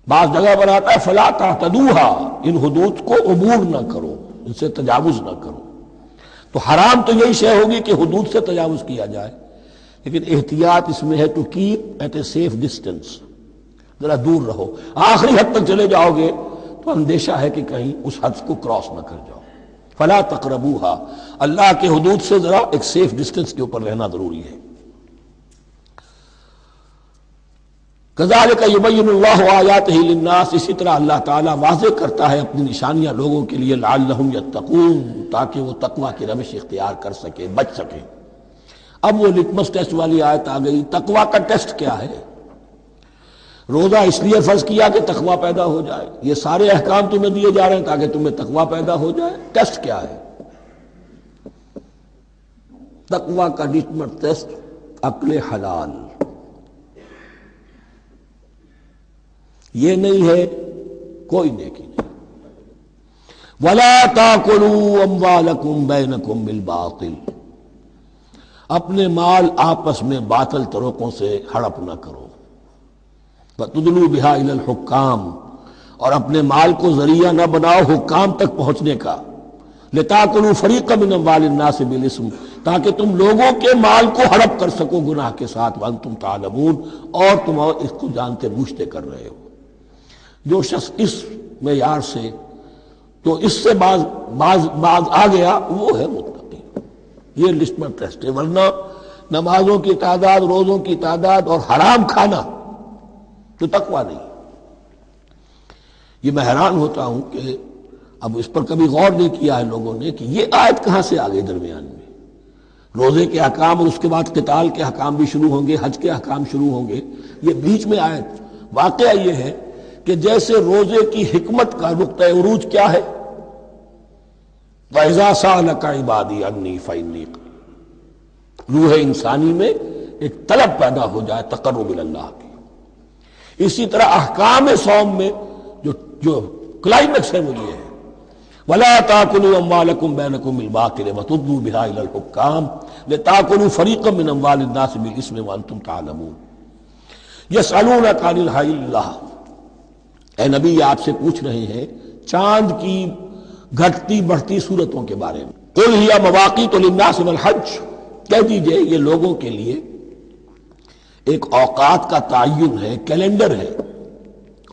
Speaker 2: بعض جگہ پر آتا ہے فَلَا تَعْتَدُوهَا، ان حدود کو عبور نہ کرو، ان سے تجاوز نہ کرو۔ تو حرام تو یہی شے ہوگی کہ حدود سے تجاوز کیا جائے، لیکن احتیاط اس میں ہے to keep at a safe distance, ذرا دور رہو، آخری حد تک چلے جاؤ گے تو اندیشہ ہے کہ کہیں اس حد کو کراس نہ کر جاؤ۔ فلا تقربوها، اللہ کے حدود سے ذرا ایک سیف ڈسٹینس کے اوپر رہنا ضروری ہے۔ کذالک یبین اللہ آیاتہ للناس، اسی طرح اللہ تعالیٰ واضح کرتا ہے اپنی نشانیاں لوگوں کے لیے، لعلہم یتقون، تاکہ وہ تقوی کی روش اختیار کر سکے، بچ سکے۔ اب وہ لٹمس ٹیسٹ والی آیت آ گئی، تقوی کا ٹیسٹ کیا ہے؟ روزہ اس لیے فرض کیا کہ تقوی پیدا ہو جائے، یہ سارے احکام تمہیں دیے جا رہے ہیں تاکہ تمہیں تقوی پیدا ہو جائے۔ ٹیسٹ کیا ہے؟ تقوی کا لٹمس ٹیسٹ عقل حلال، یہ نہیں ہے کوئی نیکی نہیں۔ وَلَا تَأْكُلُوا أَمْوَالَكُمْ بَيْنَكُمْ بِالْبَاطِلِ، اپنے مال آپس میں باطل طریقوں سے ہڑپ نہ کرو۔ وَتُدْلُوا بِهَا إِلَى الْحُكَّامِ، اور اپنے مال کو ذریعہ نہ بناؤ حکام تک پہنچنے کا، لِتَأْكُلُوا فَرِيقًا مِنْ أَمْوَالِ النَّاسِ بِالْإِثْمِ، تاکہ تم لوگوں کے مال کو ہڑپ کر سکو گناہ کے ساتھ، وَأَنْتُمْ تَعْلَمُونَ، اور تم اس کو جانتے بوجھتے کر رہے ہو۔ جو شخص اس معیار سے تو اس سے باز آ گیا وہ ہے متقی، یہ لسٹمس ٹیسٹ ہے۔ ورنہ نمازوں کی تعداد، روزوں کی تعداد اور حرام کھانا تو تقوی نہیں۔ یہ میں حیران ہوتا ہوں کہ اب اس پر کبھی غور نہیں کیا ہے لوگوں نے کہ یہ آیت کہاں سے آ گئی درمیان میں۔ روزے کے احکام اور اس کے بعد قتال کے احکام بھی شروع ہوں گے، حج کے احکام شروع ہوں گے، یہ بیچ میں آیت۔ واقعہ یہ ہے کہ جیسے روزے کی حکمت کا نقطہ عروج کیا ہے، وَإِذَا سَأَلَكَ عِبَادِي عَنِّي فَإِنِّي قَرِيبٌ، روح انسانی میں ایک طلب پیدا ہو جائے تقرب اللہ کی۔ اسی طرح احکام صوم میں جو کلائمیکس ہے وہ یہ ہے، وَلَا تَأْكُلُوا أَمْوَالَكُمْ بَيْنَكُمْ بِالْبَاطِلِ وَتُدْلُوا بِهَا إِلَى الْحُكَّامِ لِتَأْكُلُوا فَرِيقًا مِنْ أَمْوَالِ النَّاسِ بِالْإِثْمِ وَأَنْتُمْ تَعْلَمُونَ۔ يَسْأَلُونَكَ عَنِ الْأَهِلَّةِ، اے نبی آپ سے پوچھ رہے ہیں چاند کی گھٹتی بڑھتی صورتوں کے بارے میں۔ قُلْ هِيَ مَوَاقِيتُ لِلنَّاسِ وَالْحَجِّ، کہہ دیجئے یہ لوگوں کے لیے ایک اوقات کا تعین ہے، کیلنڈر ہے،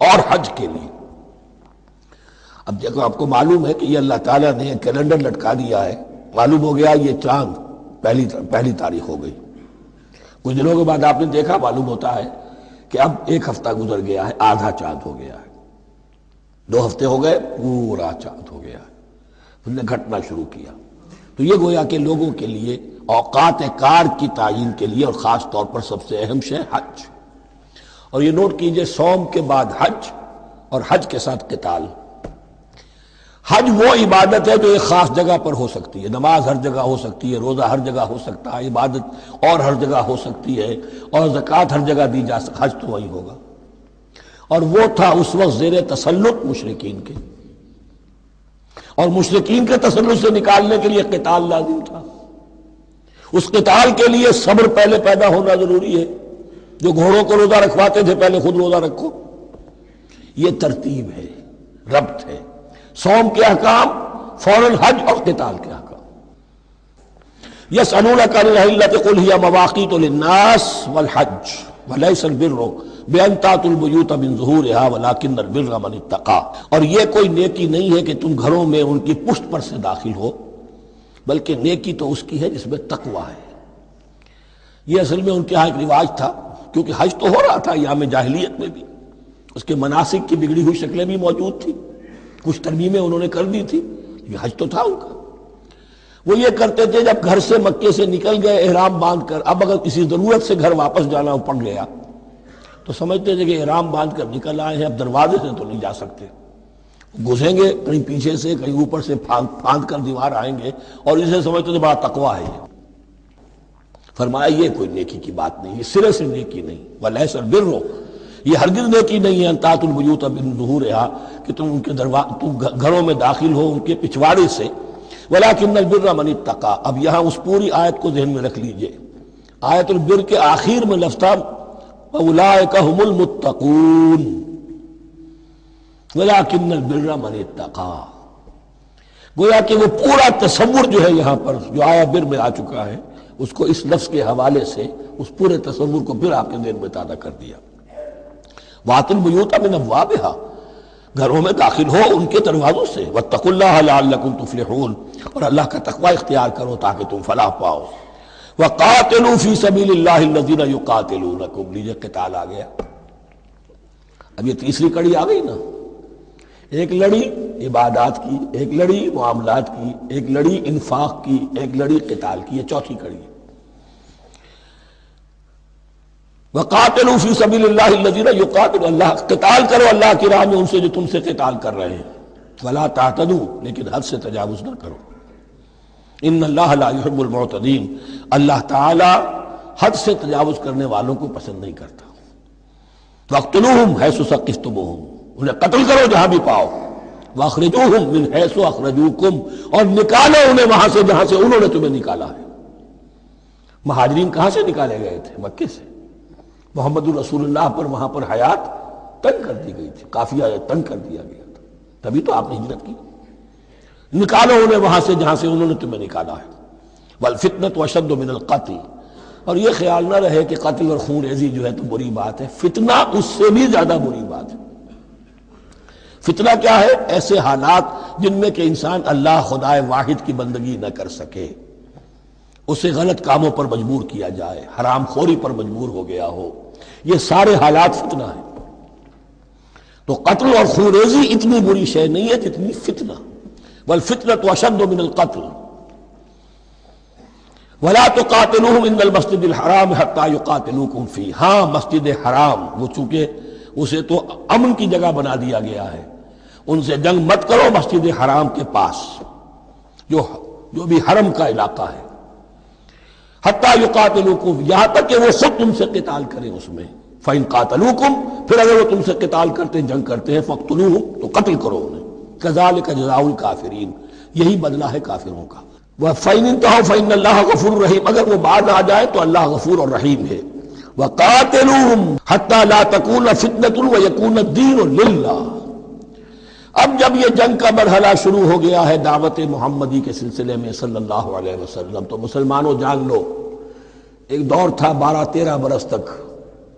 Speaker 2: اور حج کے لیے۔ اب دیکھو آپ کو معلوم ہے کہ یہ اللہ تعالیٰ نے کیلنڈر لٹکا دیا ہے، معلوم ہو گیا یہ چاند پہلی تاریخ ہو گئی، کچھ دنوں کے بعد آپ نے دیکھا معلوم ہوتا ہے کہ اب ایک ہفتہ گزر گیا ہے، آدھا چاند ہو گیا ہے، 2 ہفتے ہو گئے، پورا چاند ہو گیا ہے، اس نے گھٹنا شروع کیا۔ تو یہ گویا کہ لوگوں کے لیے اوقات کار کی تعین کے لیے، اور خاص طور پر سب سے اہم شے حج، اور یہ نوٹ کیجئے، صوم کے بعد حج اور حج کے ساتھ قتال۔ حج وہ عبادت ہے جو ایک خاص جگہ پر ہو سکتی ہے، نماز ہر جگہ ہو سکتی ہے، روزہ ہر جگہ ہو سکتا ہے، عبادت اور ہر جگہ ہو سکتی ہے، اور زکوٰۃ ہر جگہ دی جا سکتی، حج تو وہی ہوگا۔ اور وہ تھا اس وقت زیر تسلط مشرکین کے، اور مشرکین کے تسلط سے نکالنے کے لیے قتال لازم تھا۔ اس قتال کے لیے صبر پہلے پیدا ہونا ضروری ہے۔ جو گھوڑوں کو روزہ رکھواتے تھے پہلے خود روزہ رکھو، یہ ترتیب ہے، ربط ہے۔ صوم کے احکام فوراً حج اور قتال کے احکام۔ یسألونک عن الأہلة قل هی مواقیت للناس والحج وليس البر بأن تأتوا البیوت من ظہورها ولكن البر من اتقى۔ اور یہ کوئی نیکی نہیں ہے کہ تم گھروں میں ان کی پشت پر سے داخل ہو، بلکہ نیکی تو اس کی ہے جس میں تقوی ہے۔ یہ اصل میں ان کے ہاں ایک رواج تھا، کیونکہ حج تو ہو رہا تھا ایام جاہلیت میں بھی، اس کے مناسک کی بگڑی ہوئی شکلیں بھی موجود تھیں، کچھ ترمیمیں انہوں نے کر دی تھی، یہ حج تو تھا ان کا۔ وہ یہ کرتے تھے جب گھر سے مکے سے نکل گئے احرام باندھ کر، اب اگر کسی ضرورت سے گھر واپس جانا پڑ گیا تو سمجھتے تھے کہ احرام باندھ کر نکل آئے ہیں، اب دروازے سے تو نہیں جا سکتے، گھسیں گے کہیں پیچھے سے کہیں اوپر سے پھاند کر دیوار آئیں گے، اور اسے سمجھتے تھے بڑا تقویٰ ہے یہ۔ فرمایا یہ کوئی نیکی کی بات نہیں، یہ سرے سے نیکی نہیں۔ وَلَيْسَ الْبِرُّ، یہ ہرگز نیکی نہیں ہے، أَن تَأْتُوا الْبُيُوتَ مِن ظُهُورِهَا، کہ تم ان کے تم گھروں میں داخل ہو ان کے پچھواڑے سے۔ وَلَكِنَّ الْبِرَّ مَنِ اتَّقَىٰ، اب یہاں اس پوری آیت کو ذہن میں رکھ لیجئے۔ آیت البر کے آخر میں لفظ تھا وَأُولَٰئِكَ هُمُ الْمُتَّقُونَ وَلَكِنَّ الْبِرَّ مَنِ اتَّقَىٰ۔ گویا کہ وہ پورا تصور جو ہے یہاں پر جو آیا بر میں آ چکا ہے، اس کو اس لفظ کے حوالے سے اس پورے تصور کو پھر آپ کے ذہن میں تازہ کر دیا۔ وَأْتُوا الْبُيُوتَ مِنْ أَبْوَابِهَا، گھروں میں داخل ہو ان کے دروازوں سے۔ وَاتَّقُوا اللَّهَ لَعَلَّكُمْ تُفْلِحُونَ، اور اللہ کا تقوی اختیار کرو تاکہ تم فلاح پاؤ۔ وَقَاتِلُوا فِي سَبِيلِ اللَّهِ الَّذِينَ يُقَاتِلُونَكُمْ، لیجیے قتال آ گیا۔ اب یہ تیسری کڑی آ گئی نا، ایک لڑی عبادات کی، ایک لڑی معاملات کی، ایک لڑی انفاق کی، ایک لڑی قتال کی، یہ چوتھی کڑی ہے۔ وَقَاتِلُوا فِي سَبِيلِ اللَّهِ الَّذِينَ يُقَاتِلُونَ، اللہ قتال کرو اللہ کی راہ میں ان سے جو تم سے قتال کر رہے ہیں۔ وَلَا تَعْتَدُوا، لیکن حد سے تجاوز نہ کرو۔ ان اللہ لا يحب المعتدین، اللہ تعالی حد سے تجاوز کرنے والوں کو پسند نہیں کرتا۔ وَاقْتُلُوهُمْ حَيْثُ ثَقِفْتُمُوهُمْ، انہیں قتل کرو جہاں بھی پاؤ۔ وَأَخْرِجُوهُمْ مِنْ حَيْثُ أَخْرَجُوكُمْ، اور نکالو انہیں وہاں سے جہاں سے انہوں نے تمہیں نکالا ہے۔ مہاجرین کہاں سے نکالے گئے تھے؟ مکے سے۔ محمد الرسول اللہ پر وہاں پر حیات تنگ کر دی گئی تھی، قافیہ تنگ کر دیا گیا تھا، تبھی تو آپ نے ہجرت کی۔ نکالو انہیں وہاں سے جہاں سے انہوں نے تمہیں نکالا ہے۔ والفتنة اشد من القتل، اور یہ خیال نہ رہے کہ قتل اور خون ریزی جو ہے تو بری بات ہے، فتنہ اس سے بھی زیادہ بری بات ہے۔ فتنہ کیا ہے؟ ایسے حالات جن میں کہ انسان اللہ خدائے واحد کی بندگی نہ کر سکے، اسے غلط کاموں پر مجبور کیا جائے، حرام خوری پر مجبور ہو گیا ہو، یہ سارے حالات فتنہ ہیں۔ تو قتل اور خون ریزی اتنی بری شے نہیں ہے جتنی فتنہ۔ والفتنة اشد من القتل ولا تقاتلوهم عند المسجد الحرام حتى يقاتلوكم فيه، ہاں مسجد حرام وہ چونکہ اسے تو امن کی جگہ بنا دیا گیا ہے، ان سے جنگ مت کرو مسجد حرام کے پاس جو بھی حرم کا علاقہ ہے۔ حتیٰ یقاتلوکم، یہاں تک کہ وہ خود تم سے قتال کریں اس میں۔ فَإِن قَاتَلُوكُمْ، پھر اگر وہ تم سے قتال کرتے ہیں، جنگ کرتے ہیں، فَاقْتُلُوهُمْ، تو قتل کرو انہیں۔ كَذَلِكَ جَزَاءُ الْكَافِرِينَ، یہی بدلہ ہے کافروں کا۔ وَفَإِنِ انتهوا فَإِنَّ اللَّهَ غَفُورٌ رَحِيمٌ، اگر وہ بعد آ جائے تو اللہ غفور اور رحیم ہے۔ وَقَاتِلُوهُمْ حَتَّى لَا تَكُونَ فِتْنَةٌ وَيَكُونَ الدِّينُ لِلَّهِ۔ اب جب یہ جنگ کا مرحلہ شروع ہو گیا ہے دعوت محمدی کے سلسلے میں صلی اللہ علیہ وسلم، تو مسلمانوں جان لو، ایک دور تھا 12-13 برس تک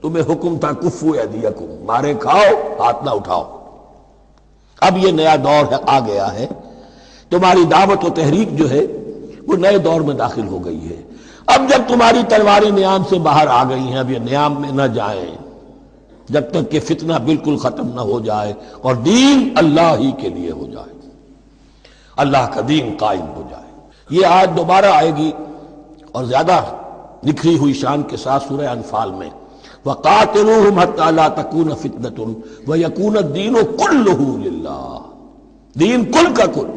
Speaker 2: تمہیں حکم تھا کفو ایدیکم، مارے کھاؤ ہاتھ نہ اٹھاؤ۔ اب یہ نیا دور آ گیا ہے، تمہاری دعوت و تحریک جو ہے وہ نئے دور میں داخل ہو گئی ہے۔ اب جب تمہاری تلواریں نیام سے باہر آ گئی ہیں، اب یہ نیام میں نہ جائیں جب تک کہ فتنہ بالکل ختم نہ ہو جائے اور دین اللہ ہی کے لیے ہو جائے، اللہ کا دین قائم ہو جائے۔ یہ آیت دوبارہ آئے گی اور زیادہ نکھری ہوئی شان کے ساتھ سورہ انفال میں، وَقَاتِلُوهُمْ حَتَّى لَا تَكُونَ فِتْنَةٌ وَيَكُونَ الدِّينُ كُلُّهُ لِلَّهِ، دین کل کا کل،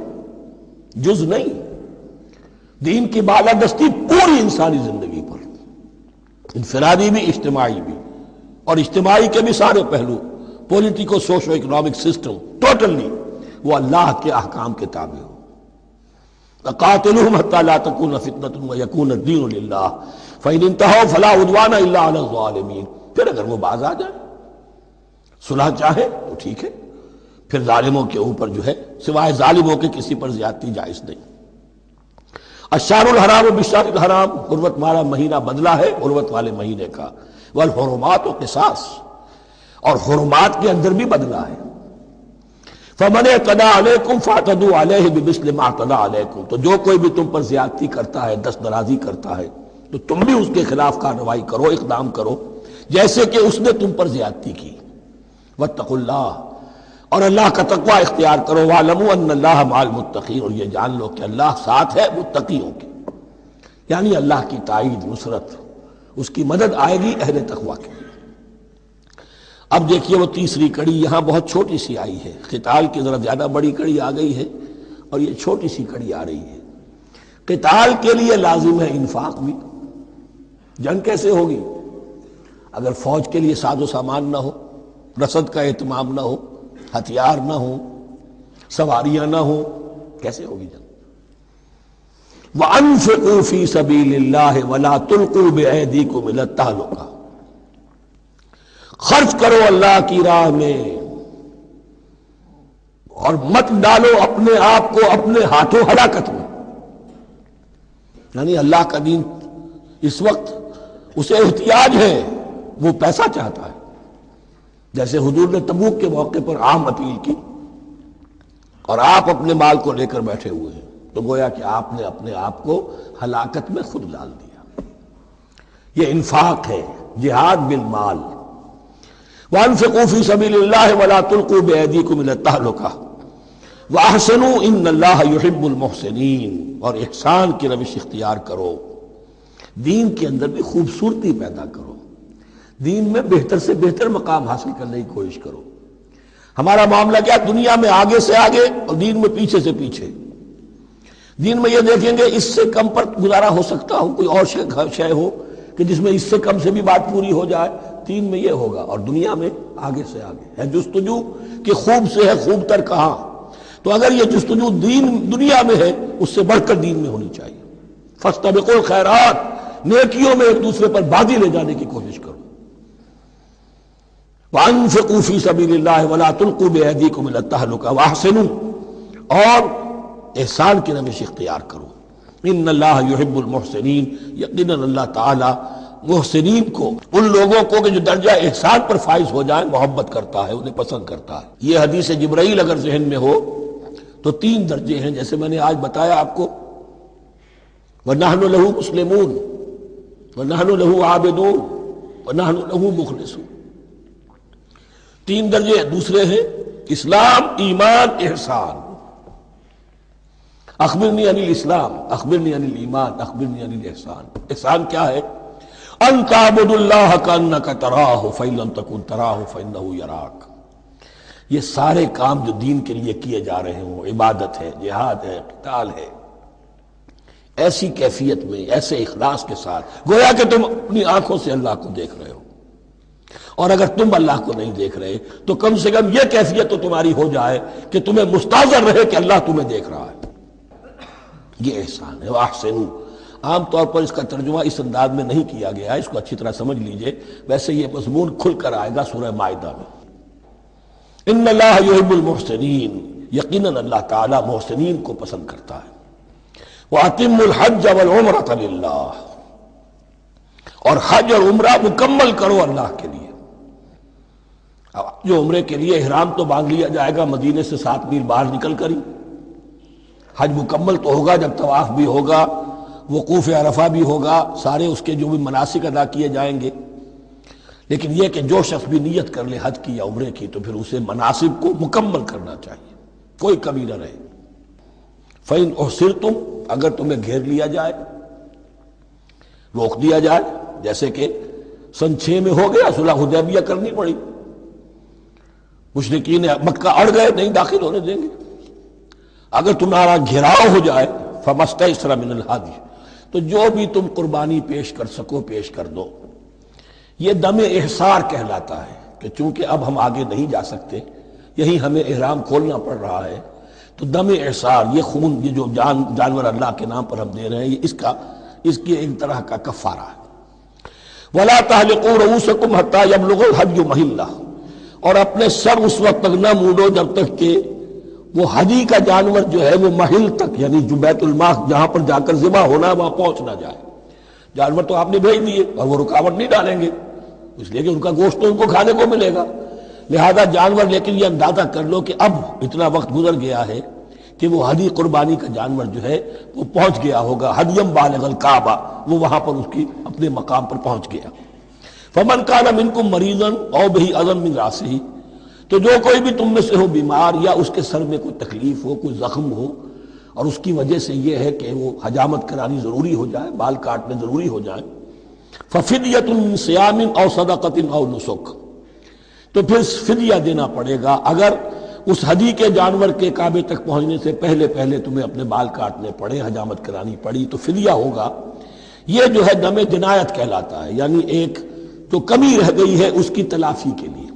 Speaker 2: جز نہیں۔ دین کی بالادستی پوری انسانی زندگی پر، انفرادی بھی اجتماعی بھی، اور اجتماعی کے بھی سارے پہلو، politico socio economic system totally وہ اللہ کے احکام کے تابع ہو۔ وَقَاتِلُوهُمْ حَتَّى لَا تَكُونَ فِتْنَةٌ وَيَكُونَ الدِّينُ لِلَّهِ فَإِنِ انتَهَوْا فَلَا عُدْوَانَ إِلَّا عَلَى الظَّالِمِينَ، پھر اگر وہ باز آ جائیں، صلح چاہے تو ٹھیک ہے، پھر ظالموں کے اوپر جو ہے سوائے ظالموں کے کسی پر زیادتی جائز نہیں۔ الشہر الحرام بالشہر الحرام، حرمت والا مہینہ بدلہ ہے حرمت والے مہینے کا، والحرمات قصاص، اور حرمات کے اندر بھی بدلہ ہے۔ فَمَنِ اعْتَدَىٰ عَلَيْكُمْ فَاعْتَدُوا عَلَيْهِ بِمِثْلِ مَا اعْتَدَىٰ عَلَيْكُمْ، تو جو کوئی بھی تم پر زیادتی کرتا ہے، دست درازی کرتا ہے، تو تم بھی اس کے خلاف کارروائی کرو، اقدام کرو جیسے کہ اس نے تم پر زیادتی کی۔ وَاتَّقُوا اللَّهَ، اور اللہ کا تقوی اختیار کرو۔ وَاعْلَمُوا أَنَّ اللَّهَ مَعَ الْمُتَّقِينَ، اور یہ جان لو کہ اللہ ساتھ ہے متقیوں کے، یعنی اللہ کی تائید، نصرت، اس کی مدد آئے گی اہل تقوی کے۔ اب دیکھیے وہ تیسری کڑی یہاں بہت چھوٹی سی آئی ہے، قتال کی ذرا زیادہ بڑی کڑی آ گئی ہے اور یہ چھوٹی سی کڑی آ رہی ہے۔ قتال کے لیے لازم ہے انفاق بھی۔ جنگ کیسے ہوگی اگر فوج کے لیے ساز و سامان نہ ہو، رسد کا اہتمام نہ ہو، ہتھیار نہ ہو، سواریاں نہ ہو، کیسے ہوگی جنگ؟ وَأَنفِقُوا فِي سَبِيلِ اللَّهِ وَلَا تُلْقُوا بِأَيْدِيكُمْ إِلَى التَّهْلُكَةِ، خرچ کرو اللہ کی راہ میں اور مت ڈالو اپنے آپ کو اپنے ہاتھوں ہلاکت میں۔ یعنی اللہ کا دین اس وقت اسے احتیاج ہے، وہ پیسہ چاہتا ہے، جیسے حضور نے تبوک کے موقع پر عام اپیل کی اور آپ اپنے مال کو لے کر بیٹھے ہوئے ہیں، تو گویا کہ آپ نے اپنے آپ کو ہلاکت میں خود ڈال دیا۔ یہ انفاق ہے، جہاد بالمال۔ وَأَنفِقُوا فِي سَبِيلِ اللَّهِ وَلَا تُلْقُوا بِأَيْدِيكُمْ إِلَى التَّهْلُكَةِ وَأَحْسِنُوا إِنَّ اللَّهَ يُحِبُّ الْمُحْسِنِينَ، اور احسان کی روش اختیار کرو، دین کے اندر بھی خوبصورتی پیدا کرو، دین میں بہتر سے بہتر مقام حاصل کرنے کی کوشش کرو۔ ہمارا معاملہ کیا، دنیا میں آگے سے آگے اور دین میں پیچھے سے پیچھے۔ دین میں یہ دیکھیں گے اس سے کم پر گزارا ہو سکتا ہو، کوئی اور شے ہو کہ جس میں اس سے کم سے بھی بات پوری ہو جائے، دین میں یہ ہوگا، اور دنیا میں آگے سے آگے ہے جستجو کہ خوب سے ہے خوب تر کہاں۔ تو اگر یہ جستجو دنیا میں ہے، اس سے بڑھ کر دین میں ہونی چاہیے۔ فاستبقوا الخیرات، نیکیوں میں ایک دوسرے پر بازی لے جانے کی کوشش کرو۔ وَأَنفِقُوا فِي سَبِيلِ اللَّهِ وَلَا تُلْقُوا بِأَيْدِيكُمْ إِلَى التَّهْلُكَةِ وَأَحْسِنُوا، اور احسان کی روش اختیار کرو۔ ان اللہ یحب المحسنین، یقیناً اللہ تعالی محسنین کو، ان لوگوں کو کہ جو درجہ احسان پر فائز ہو جائیں، محبت کرتا ہے، انہیں پسند کرتا ہے۔ یہ حدیث جبرائیل اگر ذہن میں ہو تو 3 درجے ہیں، جیسے میں نے آج بتایا آپ کو، وَنَحْنُ لَهُ مُسْلِمُونَ وَنَحْنُ لَهُ عَابِدُونَ وَنَحْنُ لَهُ مُخْلِصُونَ۔ 3 درجے دوسرے ہیں، اسلام، ایمان، احسان۔ اخبرنی عن الاسلام، اخبرنی عن الایمان، اخبرنی عن الاحسان۔ احسان کیا ہے؟ ان تعبد اللہ کانک تراہ فإن لم تکن تراہ فإنہ یراک۔ یہ سارے کام جو دین کے لیے کیے جا رہے ہوں، عبادت ہے، جہاد ہے، قتال ہے، ایسی کیفیت میں، ایسے اخلاص کے ساتھ، گویا کہ تم اپنی آنکھوں سے اللہ کو دیکھ رہے ہو، اور اگر تم اللہ کو نہیں دیکھ رہے تو کم سے کم یہ کیفیت تو تمہاری ہو جائے کہ تمہیں مستحضر رہے کہ اللہ تمہیں دیکھ رہا ہے۔ یہ احسان ہے۔ وَأَحْسِنُوا، عام طور پر اس کا ترجمہ اس انداز میں نہیں کیا گیا ہے، اس کو اچھی طرح سمجھ لیجئے، ویسے یہ مضمون کھل کر آئے گا سورہ مائدہ میں۔ ان اللہ یحب المحسنین، یقیناً اللہ تعالی محسنین کو پسند کرتا ہے۔ وَأَتِمُّوا الْحَجَّ وَالْعُمْرَةَ لِلَّهِ، اور حج اور عمرہ مکمل کرو اللہ کے لیے۔ جو عمرے کے لیے احرام تو باندھ لیا جائے گا مدینے سے 7 میل باہر نکل کر ہی، حج مکمل تو ہوگا جب طواف بھی ہوگا، وقوف عرفہ بھی ہوگا، سارے اس کے جو بھی مناسک ادا کیے جائیں گے۔ لیکن یہ کہ جو شخص بھی نیت کر لے حج کی یا عمرے کی، تو پھر اسے مناسب کو مکمل کرنا چاہیے، کوئی کمی نہ رہے۔ فَإِنْ أُحْصِرْتُمْ، اگر تمہیں گھیر لیا جائے، روک دیا جائے، جیسے کہ سن 6 میں ہو گیا، صلح حدیبیہ کرنی پڑی، مشرکین مکہ اڑ گئے، نہیں داخل ہونے دیں گے۔ اگر تمہارا گھیراؤ ہو جائے فمستیسر من الہدی، تو جو بھی تم قربانی پیش کر سکو پیش کر دو۔ یہ دم احصار کہلاتا ہے کہ چونکہ اب ہم آگے نہیں جا سکتے، یہی ہمیں احرام کھولنا پڑ رہا ہے، تو دم احصار، یہ خون، یہ جو جانور اللہ کے نام پر ہم دے رہے ہیں، یہ اس کی ایک طرح کا کفارہ ہے۔ وَلَا تَحْلِقُوا رُؤُوسَكُمْ حَتَّى يَبْلُغَ الْهَدْيُ مَحِلَّهُ، اور اپنے سر اس وقت تک نہ موڑو جب تک کہ وہ ہدی کا جانور جو ہے وہ محل تک، یعنی جو بیت الماء جہاں پر جا کر ذبح ہونا ہے وہاں پہنچ نہ جائے۔ جانور تو آپ نے بھیج دیے اور وہ رکاوٹ نہیں ڈالیں گے، اس لیے کہ ان کا گوشت تو ان کو کھانے کو ملے گا، لہذا جانور، لیکن یہ اندازہ کر لو کہ اب اتنا وقت گزر گیا ہے کہ وہ ہدی قربانی کا جانور جو ہے وہ پہنچ گیا ہوگا، ہدیم بالغ الکعبہ، وہ وہاں پر اس کی اپنے مقام پر پہنچ گیا۔ فمن کان منکم مریضا او بہ اذی من راسہ، تو جو کوئی بھی تم میں سے ہو بیمار یا اس کے سر میں کوئی تکلیف ہو، کوئی زخم ہو، اور اس کی وجہ سے یہ ہے کہ وہ حجامت کرانی ضروری ہو جائے، بال کاٹنے ضروری ہو جائیں، ففدیۃ من صیام او صدقۃ او نسک، تو پھر فدیہ دینا پڑے گا۔ اگر اس ہدی کے جانور کے کعبے تک پہنچنے سے پہلے تمہیں اپنے بال کاٹنے پڑے، حجامت کرانی پڑی، تو فدیہ ہوگا۔ یہ جو ہے دم جنایت کہلاتا ہے، یعنی ایک جو کمی رہ گئی ہے اس کی تلافی کے لیے۔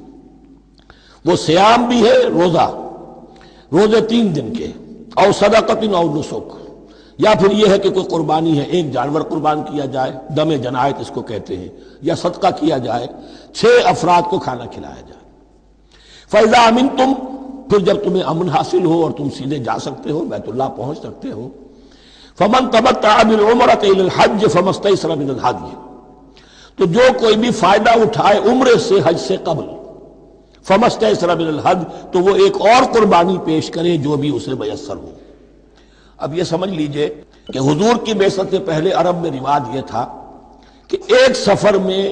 Speaker 2: وہ سیام بھی ہے، روزے 3 دن کے، او صدقۃ او نسک، یا پھر یہ ہے کہ کوئی قربانی ہے، ایک جانور قربان کیا جائے، دم جنایت اس کو کہتے ہیں، یا صدقہ کیا جائے، 6 افراد کو کھانا کھلایا جائے۔ فَإِذَا أَمِنْتُمْ، پھر جب تمہیں امن حاصل ہو اور تم سیدھے جا سکتے ہو، بیت اللہ پہنچ سکتے ہو، فَمَنْ تَمَتَّعَ بِالْعُمْرَةِ إِلَى الْحَجِّ فَمَا اسْتَيْسَرَ مِنَ الْهَدْيِ، تو جو کوئی بھی فائدہ اٹھائے عمرے سے، حج سے قبل، فَمَا اسْتَيْسَرَ مِنَ الْهَدْيِ، تو وہ ایک اور قربانی پیش کرے جو بھی اسے میسر ہو۔ اب یہ سمجھ لیجئے کہ حضور کی بعثت سے پہلے عرب میں رواج یہ تھا کہ ایک سفر میں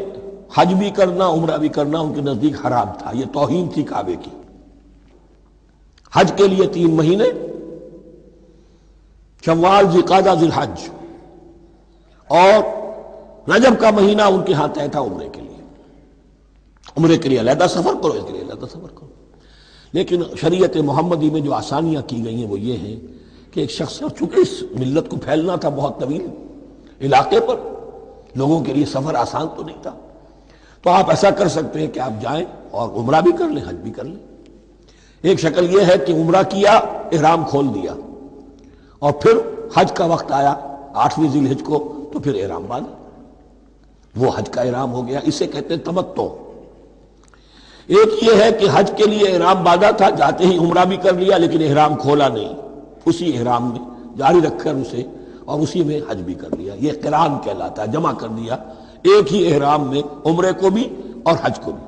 Speaker 2: حج بھی کرنا، عمرہ بھی کرنا ان کے نزدیک حرام تھا، یہ توہین تھی کعبے کی۔ حج کے لیے 3 مہینے، شوال، ذوالقعدہ، ذی الحج، اور رجب کا مہینہ ان کے ہاں طے تھا عمرے کے لیے۔ عمرے کے لیے علیحدہ سفر کرو، اس کے لیے علیحدہ سفر کرو۔ لیکن شریعت محمدی میں جو آسانیاں کی گئی ہیں وہ یہ ہیں کہ ایک شخص، چونکہ اس ملت کو پھیلنا تھا بہت طویل علاقے پر، لوگوں کے لیے سفر آسان تو نہیں تھا، تو آپ ایسا کر سکتے ہیں کہ آپ جائیں اور عمرہ بھی کر لیں، حج بھی کر لیں۔ ایک شکل یہ ہے کہ عمرہ کیا، احرام کھول دیا، اور پھر حج کا وقت آیا 8ویں ذی الحج کو، تو پھر احرام باندھا، وہ حج کا احرام ہو گیا، اسے کہتے ہیں تمتع۔ ایک یہ ہے کہ حج کے لیے احرام باندھا تھا، جاتے ہی عمرہ بھی کر لیا لیکن احرام کھولا نہیں، اسی احرام میں جاری رکھ کر اسے، اور اسی میں حج بھی کر لیا، یہ قران کہلاتا ہے، جمع کر دیا ایک ہی احرام میں عمرے کو بھی اور حج کو بھی۔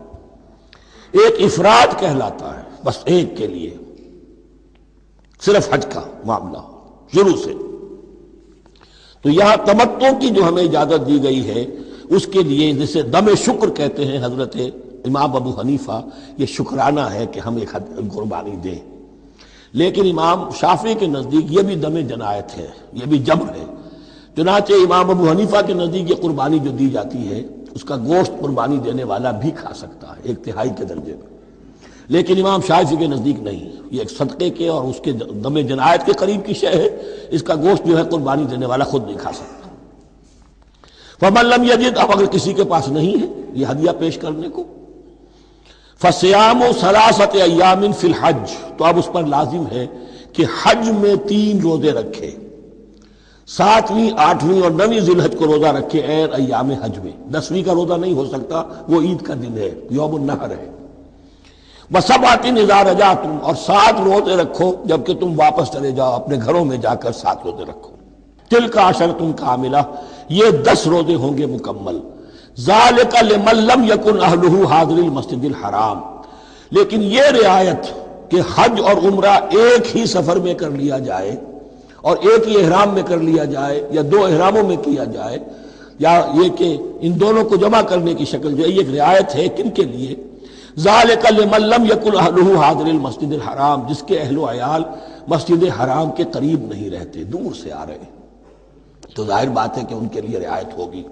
Speaker 2: ایک افراد کہلاتا ہے، بس ایک کے لیے صرف حج کا معاملہ شروع سے۔ تو یہاں تمتع کی جو ہمیں اجازت دی گئی ہے اس کے لیے، جسے دم شکر کہتے ہیں حضرت امام ابو حنیفہ، یہ شکرانہ ہے کہ ہم ایک قربانی دیں۔ لیکن امام شافعی کے نزدیک یہ بھی دم جنایت ہے، یہ بھی جبر ہے۔ چنانچہ امام ابو حنیفہ کے نزدیک یہ قربانی جو دی جاتی ہے اس کا گوشت قربانی دینے والا بھی کھا سکتا ہے 1/3 کے درجے میں، لیکن امام شافعی کے نزدیک نہیں، یہ ایک صدقے کے اور اس کے دم جنایت کے قریب کی شے ہے، اس کا گوشت جو ہے قربانی دینے والا خود نہیں کھا سکتا۔ فمن لم یجد، اب اگر کسی کے پاس نہیں ہے یہ ہدیہ پیش کرنے کو، فصیام 3 ایام فی الحج، تو اب اس پر لازم ہے کہ حج میں 3 روزے رکھے، 7ویں، 8ویں اور 9ویں ذی الحج کو روزہ رکھے عین ایام حج میں۔ 10ویں کا روزہ نہیں ہو سکتا، وہ عید کا دن ہے، یوم النحر ہے۔ وَسَبْعَةٍ إِذَا رَجَعْتُمْ، اور 7 روزے رکھو جبکہ تم واپس چلے جاؤ، اپنے گھروں میں جا کر 7 روزے رکھو۔ تِلْكَ عَشَرَةٌ كَامِلَةٌ، یہ 10 روزے ہوں گے مکمل۔ ذَلِكَ لِمَن لَّمْ يَكُنْ أَهْلُهُ حَاضِرِ الْمَسْجِدِ الْحَرَامِ، لیکن یہ رعایت کہ حج اور عمرہ ایک ہی سفر میں کر لیا جائے اور ایک ہی احرام میں کر لیا جائے، یا 2 احراموں میں کیا جائے، یا یہ کہ ان دونوں کو جمع کرنے کی شکل جو ہے، یہ ایک رعایت ہے کن کے لیے؟ ذَلِكَ لِمَن لَّمْ يَكُنْ أَهْلُهُ حَاضِرِ الْمَسْجِدِ الْحَرَامِ، جس کے اہل و عیال مسجد حرام کے قریب نہیں رہتے، دور سے آ رہے ہیں، تو ظاہر بات ہے کہ ان کے لیے رعایت ہوگی۔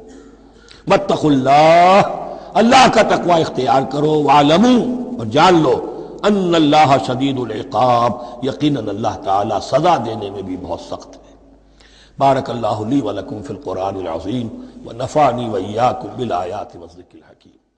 Speaker 2: وَاتَّقُوا اللَّهَ، اللہ کا تقوی اختیار کرو، وَاعْلَمُوا، اور جان لو، ان اللہ شدید العقاب، یقیناً اللہ تعالی سزا دینے میں بھی بہت سخت ہے۔ بارک اللہ لی ولکم فی القرآن العظیم ونفعنی وإیاکم بالآیات والذکر الحکیم۔